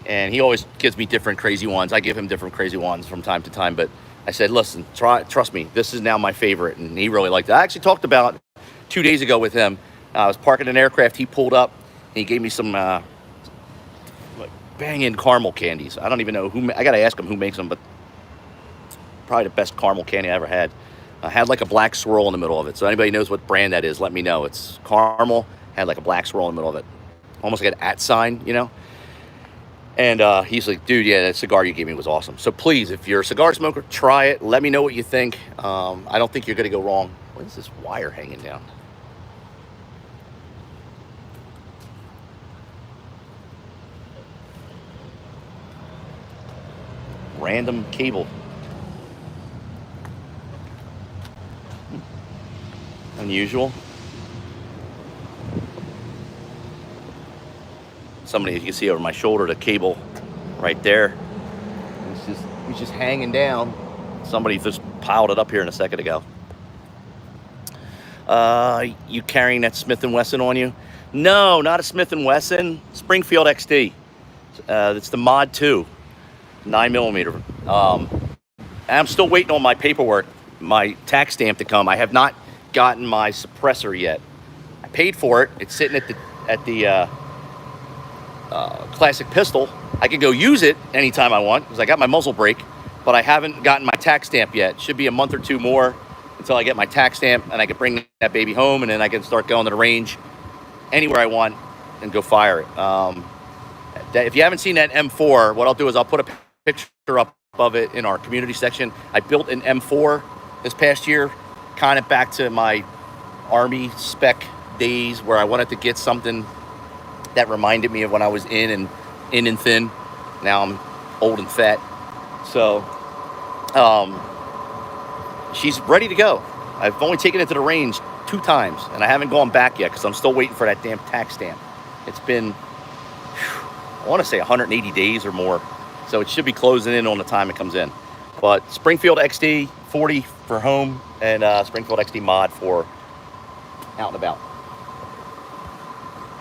And he always gives me different crazy ones. I give him different crazy ones from time to time. But I said, "Listen, trust me, this is now my favorite." And he really liked it. I actually talked about 2 days ago with him. I was parking an aircraft. He pulled up. And he gave me some banging caramel candies. I don't even know who. I got to ask him who makes them. But probably the best caramel candy I ever had. Had like a black swirl in the middle of it. So anybody knows what brand that is, let me know. It's caramel. Had like a black swirl in the middle of it. Almost like an @ sign, you know? And he's like, "Dude, yeah, that cigar you gave me was awesome." So please, if you're a cigar smoker, try it. Let me know what you think. I don't think you're going to go wrong. What is this wire hanging down? Random cable. Unusual. Somebody, you can see over my shoulder, the cable right there. It's just hanging down. Somebody just piled it up here in a second ago. You carrying that Smith & Wesson on you? No, not a Smith & Wesson. Springfield XD. It's the Mod 2, 9mm. I'm still waiting on my paperwork, my tax stamp to come. I have not gotten my suppressor yet. I paid for it. It's sitting at the classic pistol. I can go use it anytime I want because I got my muzzle brake, but I haven't gotten my tax stamp yet. Should be a month or two more until I get my tax stamp, and I can bring that baby home, and then I can start going to the range anywhere I want and go fire it. If you haven't seen that M4, what I'll do is I'll put a picture up of it in our community section. I built an M4 this past year, kind of back to my Army spec days where I wanted to get something that reminded me of when I was in and thin. Now I'm old and fat. So she's ready to go. I've only taken it to the range 2 times, and I haven't gone back yet because I'm still waiting for that damn tax stamp. It's been, I want to say 180 days or more. So it should be closing in on the time it comes in. But Springfield XD 40 for home, and Springfield XD Mod for out and about.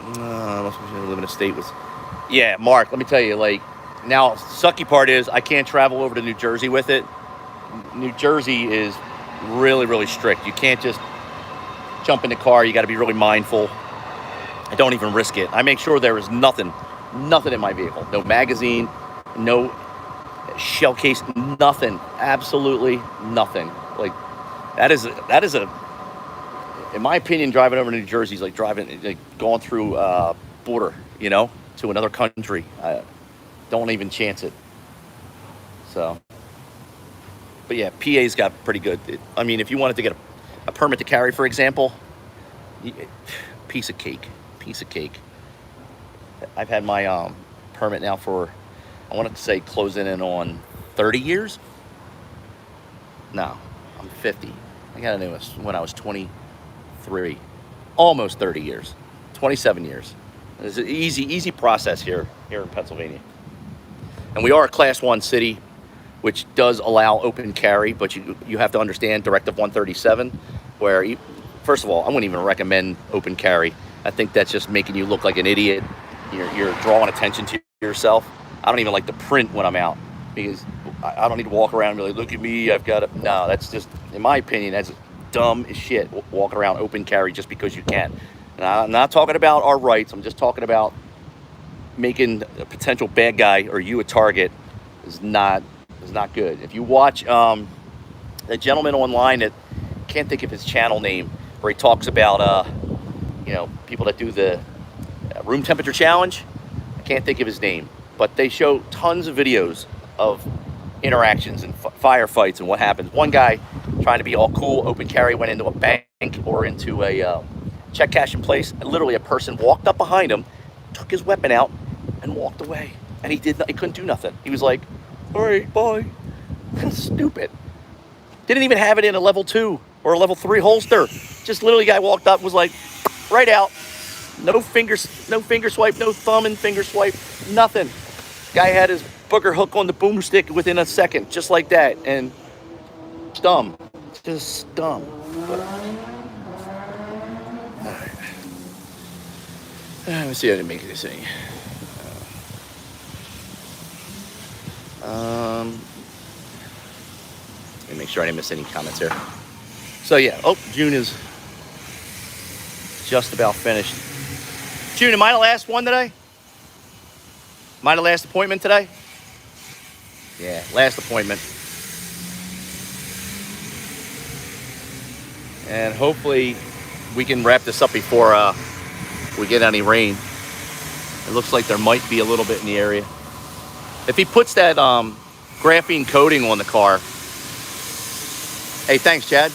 Must live in a state with. Yeah, Mark, let me tell you, like, now, sucky part is I can't travel over to New Jersey with it. New Jersey is really, really strict. You can't just jump in the car. You got to be really mindful. I don't even risk it. I make sure there is nothing in my vehicle. No magazine, no shell case, nothing. Absolutely nothing. Like, that is a in my opinion, driving over to New Jersey is like going through border, you know, to another country. I don't even chance it. So, but yeah, PA's got pretty good. I mean, if you wanted to get a permit to carry, for example, piece of cake. I've had my permit now for, I wanted to say closing in on 30 years. No, I'm 50. I got it when I was 24. 33, almost 30 years, 27 years. It's an easy process here in Pennsylvania. And we are a Class 1 city, which does allow open carry, but you have to understand Directive 137, where, first of all, I wouldn't even recommend open carry. I think that's just making you look like an idiot. You're drawing attention to yourself. I don't even like to print when I'm out, because I don't need to walk around and be like, look at me, I've got it. No, that's just, in my opinion, that's dumb as shit, walking around open carry just because you can. And I'm not talking about our rights. I'm just talking about making a potential bad guy or you a target is not good. If you watch a gentleman online that, can't think of his channel name, where he talks about people that do the room temperature challenge. I can't think of his name, but they show tons of videos of interactions and firefights and what happens. One guy trying to be all cool, open carry, went into a bank or into a check cashing place, and literally a person walked up behind him, took his weapon out, and walked away. And he couldn't do nothing. He was like, all right, bye. Stupid. Didn't even have it in a level 2 or a level 3 holster. Just literally, guy walked up, was like, right out. No finger swipe, no thumb and finger swipe, nothing. Guy had his booger hook on the boomstick within a second, just like that. And dumb. Just dumb. Alright. Let's see how to make this thing. Let me make sure I didn't miss any comments here. So yeah, June is just about finished. June, am I the last one today? Am I the last appointment today? Yeah, last appointment. And hopefully we can wrap this up before we get any rain. It looks like there might be a little bit in the area. If he puts that graphene coating on the car. Hey, thanks, Chad.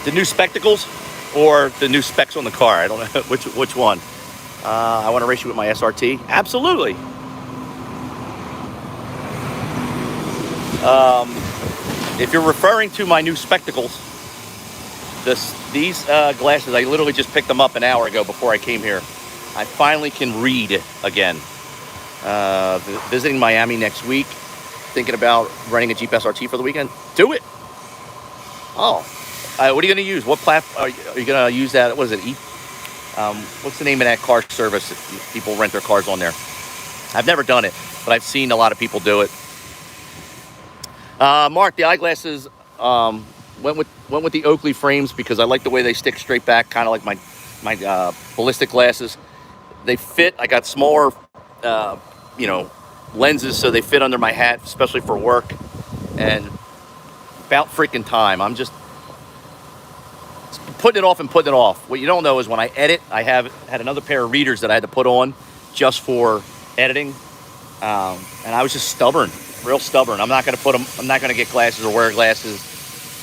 The new spectacles or the new specs on the car? I don't know which one. I want to race you with my SRT. Absolutely. If you're referring to my new spectacles, these glasses, I literally just picked them up an hour ago before I came here. I finally can read again. Visiting Miami next week. Thinking about running a Jeep SRT for the weekend. Do it. Oh. What are you going to use? What platform are you going to use? That, what is it? What's the name of that car service that people rent their cars on there? I've never done it, but I've seen a lot of people do it. Mark, the eyeglasses went with the Oakley frames because I like the way they stick straight back, kind of like my ballistic glasses. They fit. I got smaller, lenses, so they fit under my hat, especially for work. And about freaking time. I'm just putting it off. What you don't know is when I edit, I had another pair of readers that I had to put on just for editing, and I was just stubborn, real stubborn. I'm not going to get glasses or wear glasses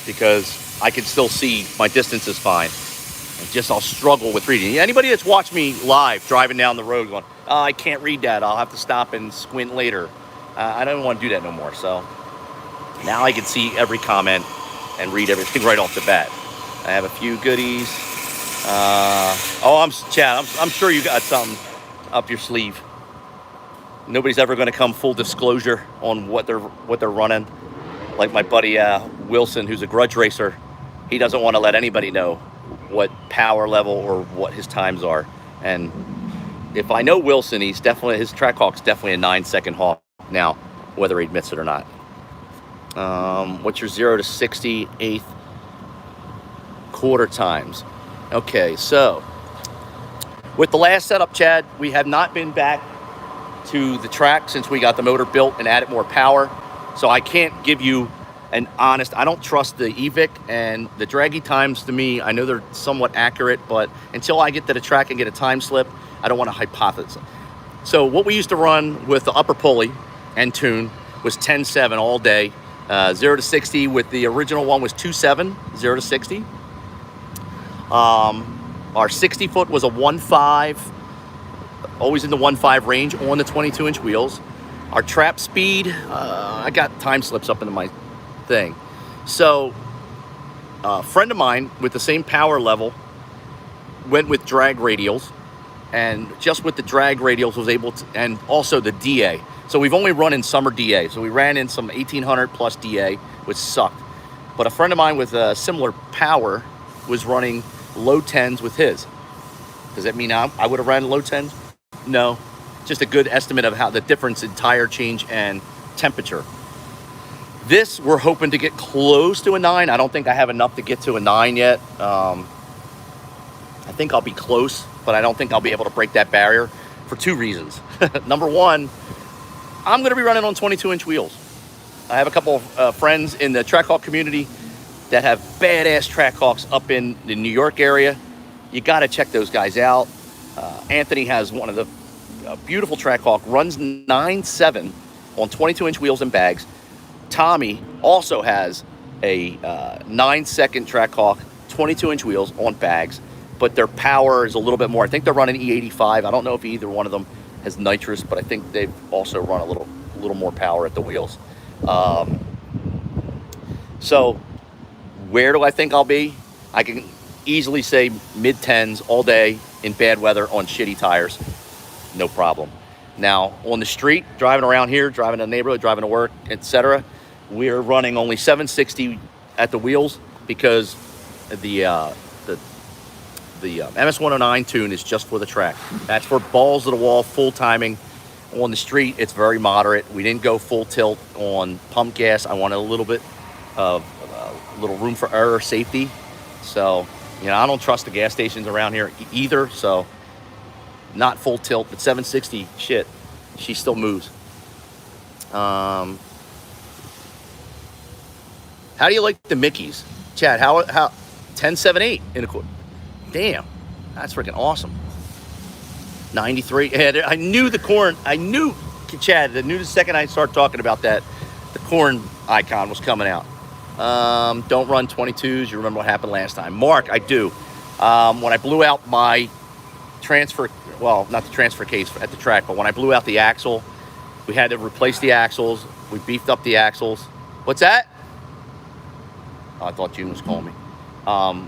because I can still see. My distance is fine. I'll struggle with reading. Anybody that's watched me live driving down the road going, oh, I can't read that, I'll have to stop and squint later. I don't want to do that no more. So now I can see every comment and read everything right off the bat. I have a few goodies. Chad, I'm sure you got something up your sleeve. Nobody's ever going to come full disclosure on what they're running. Like my buddy Wilson, who's a grudge racer, he doesn't want to let anybody know what power level or what his times are. And if I know Wilson, his Trackhawk's definitely a 9-second hawk now, whether he admits it or not. What's your 0 to 60 eighth quarter times? Okay, so with the last setup, Chad, we have not been back to the track since we got the motor built and added more power. So I can't give you an honest, I don't trust the EVIC, and the draggy times to me, I know they're somewhat accurate, but until I get to the track and get a time slip, I don't want to hypothesize. So what we used to run with the upper pulley and tune was 10.7 all day. 0 to 60 with the original one was 2.7, 0 to 60. Our 60 foot was a 1.5, always in the 1.5 range on the 22-inch wheels. Our trap speed, I got time slips up into my thing. So a friend of mine with the same power level went with drag radials, and just with the drag radials was able to, and also the DA. So we've only run in summer DA. So we ran in some 1800 plus DA, which sucked. But a friend of mine with a similar power was running low 10s with his. Does that mean I would have ran low 10s? No, just a good estimate of how the difference in tire change and temperature. This, we're hoping to get close to a 9. I don't think I have enough to get to a 9 yet. I think I'll be close, but I don't think I'll be able to break that barrier for 2 reasons. Number one, I'm going to be running on 22-inch wheels. I have a couple of friends in the Trackhawk community that have badass Trackhawks up in the New York area. You got to check those guys out. Anthony has one of the beautiful Trackhawk, runs 9.7 on 22-inch wheels and bags. Tommy also has a 9-second Trackhawk, 22-inch wheels on bags, but their power is a little bit more. I think they're running E85. I don't know if either one of them has nitrous, but I think they've also run a little more power at the wheels. So where do I think I'll be? I can easily say mid-10s all day in bad weather on shitty tires. No problem. Now, on the street, driving around here, driving in the neighborhood, driving to work, etc., we're running only 760 at the wheels because the MS-109 tune is just for the track. That's for balls to the wall, full timing. On the street, it's very moderate. We didn't go full tilt on pump gas. I wanted a little bit of little room for error, safety. So, I don't trust the gas stations around here either. So, not full tilt, but 760, shit, she still moves. How do you like the Mickeys, Chad? How 10.78 in a quarter? Damn, that's freaking awesome. 93. I knew the corn. I knew, Chad. I knew the second I started talking about that, the corn icon was coming out. Don't run 22s. You remember what happened last time. Mark, I do. When I blew out my transfer, well, not the transfer case at the track, but when I blew out the axle, we had to replace the axles. We beefed up the axles. What's that? Oh, I thought June was calling me.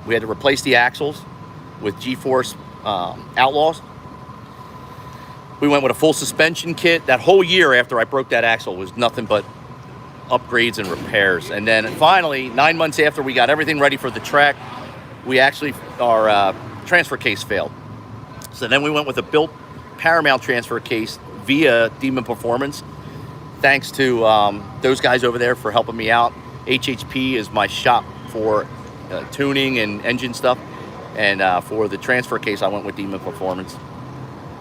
We had to replace the axles with G-Force Outlaws. We went with a full suspension kit. That whole year after I broke that axle was nothing but upgrades and repairs. And then finally, 9 months after we got everything ready for the track, we actually, our transfer case failed. So then we went with a built Paramount transfer case via Demon Performance. Thanks to those guys over there for helping me out. HHP is my shop for tuning and engine stuff. And for the transfer case, I went with Demon Performance.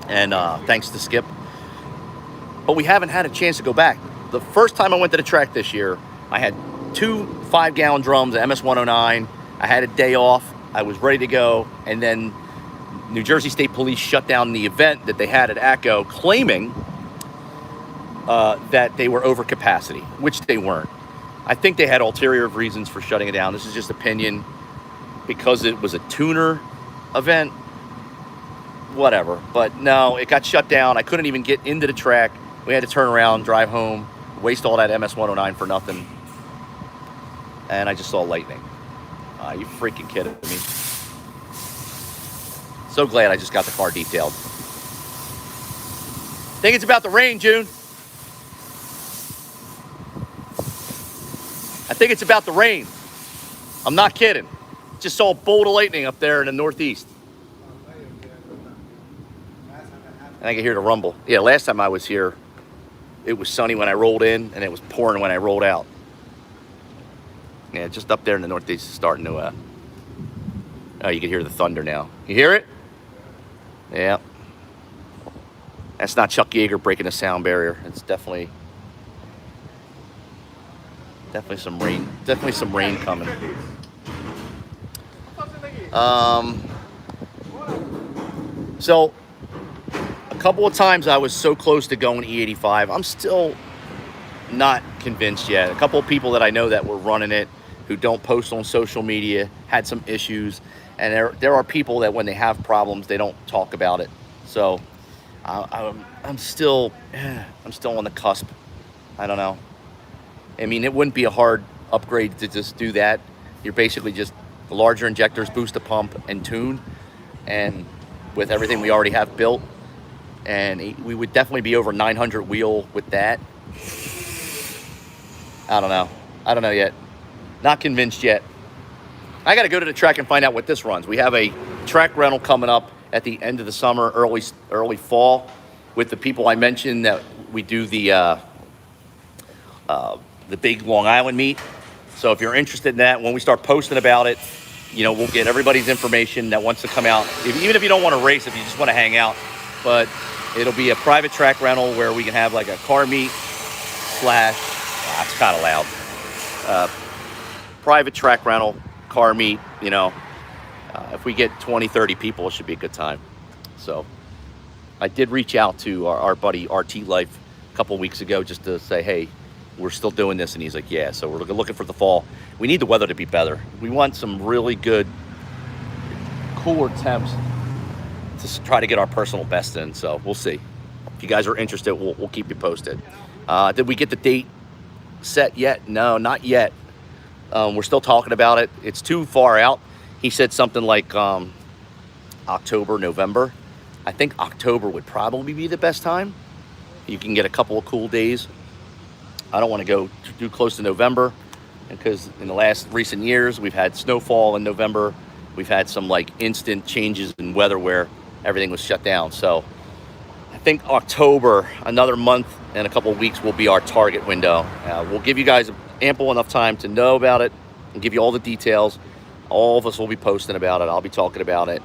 And thanks to Skip. But we haven't had a chance to go back. The first time I went to the track this year, I had 2 5-gallon drums, MS-109. I had a day off. I was ready to go. And then New Jersey State Police shut down the event that they had at ACO, claiming that they were over capacity, which they weren't. I think they had ulterior reasons for shutting it down. This is just opinion. Because it was a tuner event, whatever. But no, it got shut down. I couldn't even get into the track. We had to turn around, drive home, waste all that MS-109 for nothing. And I just saw lightning. You freaking kidding me? So glad I just got the car detailed. Think it's about the rain, June. I think it's about the rain. I'm not kidding. Just saw a bolt of lightning up there in the northeast. And I can hear the rumble. Yeah, last time I was here, it was sunny when I rolled in, and it was pouring when I rolled out. Yeah, just up there in the northeast is starting to, oh, you can hear the thunder now. You hear it? Yeah. That's not Chuck Yeager breaking the sound barrier. It's definitely some rain. Definitely some rain coming. So a couple of times I was so close to going E85. I'm still not convinced yet. A couple of people that I know that were running it who don't post on social media had some issues, and there are people that when they have problems they don't talk about it. So I'm still on the cusp. I don't know. I mean, it wouldn't be a hard upgrade to just do that. You're basically just larger injectors, boost the pump, and tune. And with everything we already have built, and we would definitely be over 900 wheel with that. I don't know yet. Not convinced yet. I got to go to the track and find out what this runs. We have a track rental coming up at the end of the summer, early fall, with the people I mentioned that we do the big Long Island meet. So if you're interested in that, when we start posting about it, you know, we'll get everybody's information that wants to come out. Even if you don't want to race, if you just want to hang out, but it'll be a private track rental where we can have like a car meet slash, it's kind of loud, private track rental, car meet, you know. If we get 20, 30 people, it should be a good time. So I did reach out to our buddy RT Life a couple weeks ago just to say, hey, we're still doing this. And he's like, yeah, so we're looking for the fall. We need the weather to be better. We want some really good, cooler temps to try to get our personal best in. So we'll see. If you guys are interested, we'll keep you posted. Did we get the date set yet? No, not yet. We're still talking about it. It's too far out. He said something like October, November. I think October would probably be the best time. You can get a couple of cool days. I don't want to go too close to November because in the last recent years, we've had snowfall in November. We've had some like instant changes in weather where everything was shut down. So I think October, another month and a couple of weeks will be our target window. We'll give you guys ample enough time to know about it and give you all the details. All of us will be posting about it. I'll be talking about it.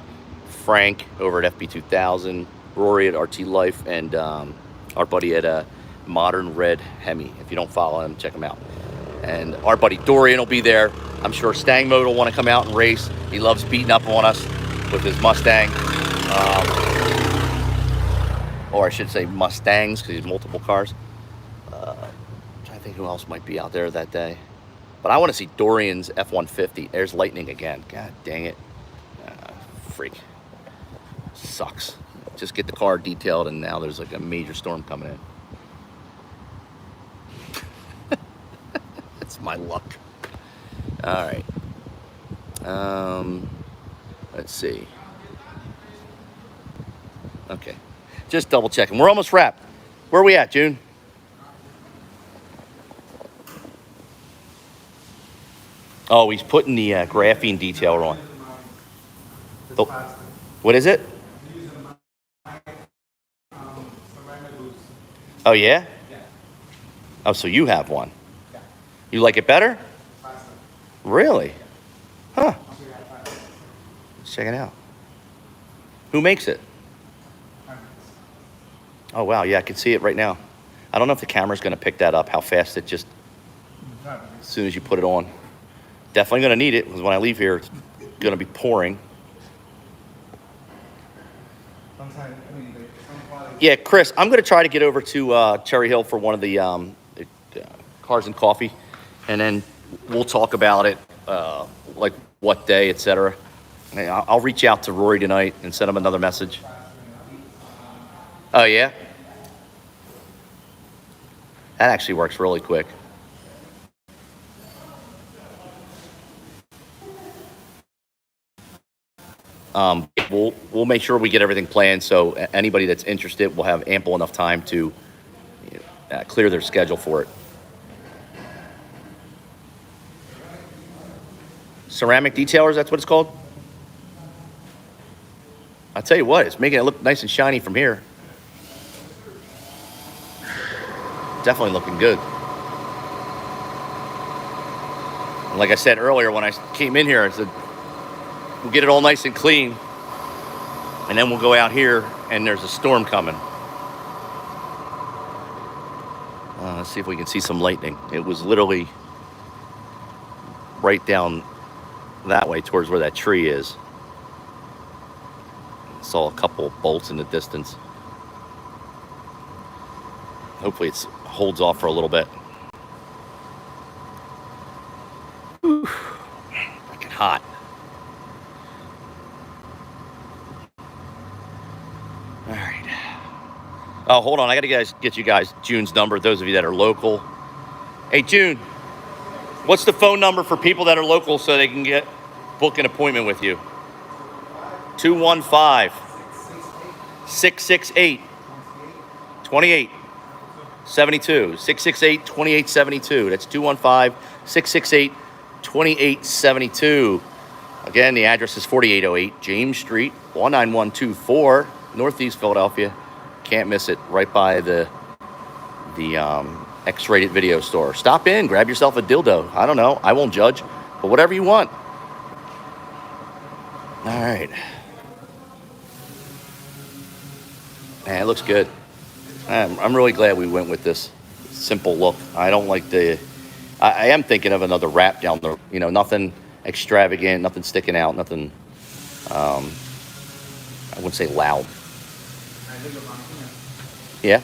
Frank over at FB2000, Rory at RT Life, and our buddy at Modern Red Hemi. If you don't follow him, check him out. And our buddy Dorian will be there. I'm sure Stang Mode will want to come out and race. He loves beating up on us with his Mustang. Or I should say Mustangs, because he's multiple cars. I'm trying to think who else might be out there that day. But I want to see Dorian's F-150. There's lightning again. God dang it. Freak. Sucks. Just get the car detailed and now there's like a major storm coming in. That's my luck. All right. Let's see. Okay. Just double checking. We're almost wrapped. Where are we at, June? Oh, he's putting the graphene detail on. What is it? Oh, yeah? Oh, so you have one. You like it better? Really? Huh. Let's check it out. Who makes it? Oh, wow. Yeah, I can see it right now. I don't know if the camera's going to pick that up, how fast it just, as soon as you put it on. Definitely going to need it, because when I leave here, it's going to be pouring. Yeah, Chris, I'm going to try to get over to Cherry Hill for one of the Cars and Coffee, and then we'll talk about it, like what day, etc. I'll reach out to Rory tonight and send him another message. Oh, yeah? That actually works really quick. We'll make sure we get everything planned so anybody that's interested will have ample enough time to clear their schedule for it. Ceramic detailers, that's what it's called? I'll tell you what, it's making it look nice and shiny from here. Definitely looking good. And like I said earlier, when I came in here, I said, we'll get it all nice and clean, and then we'll go out here, and there's a storm coming. Let's see if we can see some lightning. It was literally right down that way towards where that tree is. Saw a couple bolts in the distance. Hopefully it holds off for a little bit. Whew. Fucking hot. All right. Oh, hold on. I got to get you guys June's number, those of you that are local. Hey, June, What's the phone number for people that are local so they can book an appointment with you? 215-668-2872. 668-2872. That's 215-668-2872. Again, the address is 4808 James Street, 19124, Northeast Philadelphia. Can't miss it. Right by the X-rated video store. Stop in, grab yourself a dildo. I don't know. I won't judge, but whatever you want. All right. Man, it looks good. I'm really glad we went with this simple look. I don't like I am thinking of another wrap down the, nothing extravagant, nothing sticking out, nothing, I wouldn't say loud. Yeah.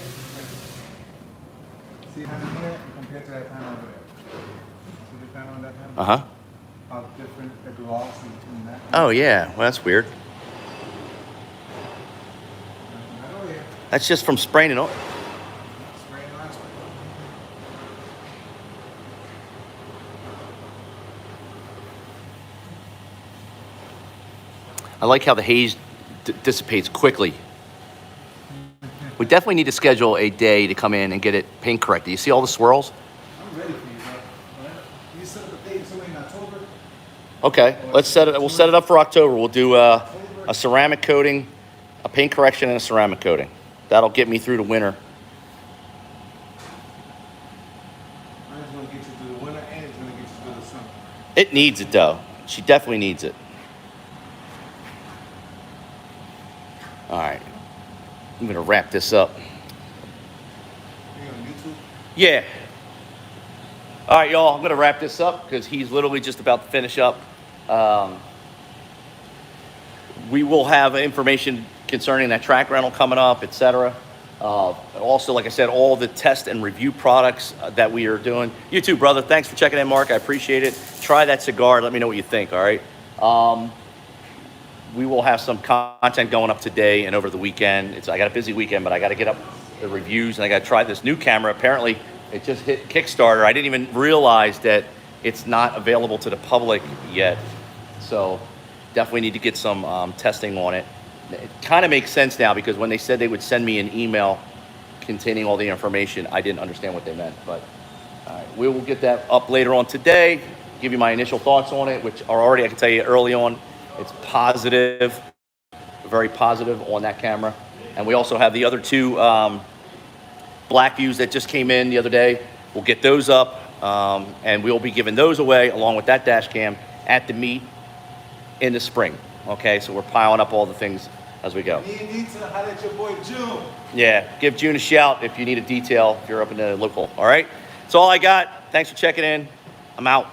See how here compared to that panel over there? See the panel on that panel? Uh-huh. How different the gloss between that? Oh, yeah. Well, that's weird. That's just from spraying it on. Spraying last one. I like how the haze dissipates quickly. We definitely need to schedule a day to come in and get it paint corrected. You see all the swirls? I'm ready for you, bro. You set up the date somewhere in October? Okay, let's set it. We'll set it up for October. We'll do a ceramic coating, a paint correction, and a ceramic coating. That'll get me through the winter. I'm just going to get you through the winter and it's going to get you through the summer. It needs it, though. She definitely needs it. All right. I'm going to wrap this up. Are you on YouTube? Yeah. All right, y'all. I'm going to wrap this up because he's literally just about to finish up. We will have information concerning that track rental coming up, etc. Also, like I said, all the test and review products that we are doing. You too, brother. Thanks for checking in, Mark. I appreciate it. Try that cigar. Let me know what you think, all right? We will have some content going up today and over the weekend. I got a busy weekend, but I got to get up the reviews, and I got to try this new camera. Apparently, it just hit Kickstarter. I didn't even realize that it's not available to the public yet. So definitely need to get some testing on it. It kind of makes sense now because when they said they would send me an email containing all the information, I didn't understand what they meant. But we will get that up later on today, give you my initial thoughts on it, which are already, I can tell you early on, it's positive, very positive on that camera. And we also have the other two black views that just came in the other day. We'll get those up, and we'll be giving those away along with that dash cam at the meet in the spring. Okay, so we're piling up all the things as we go. You need to highlight your boy June. Yeah, give June a shout if you need a detail, if you're up in the local. All right, that's all I got. Thanks for checking in. I'm out.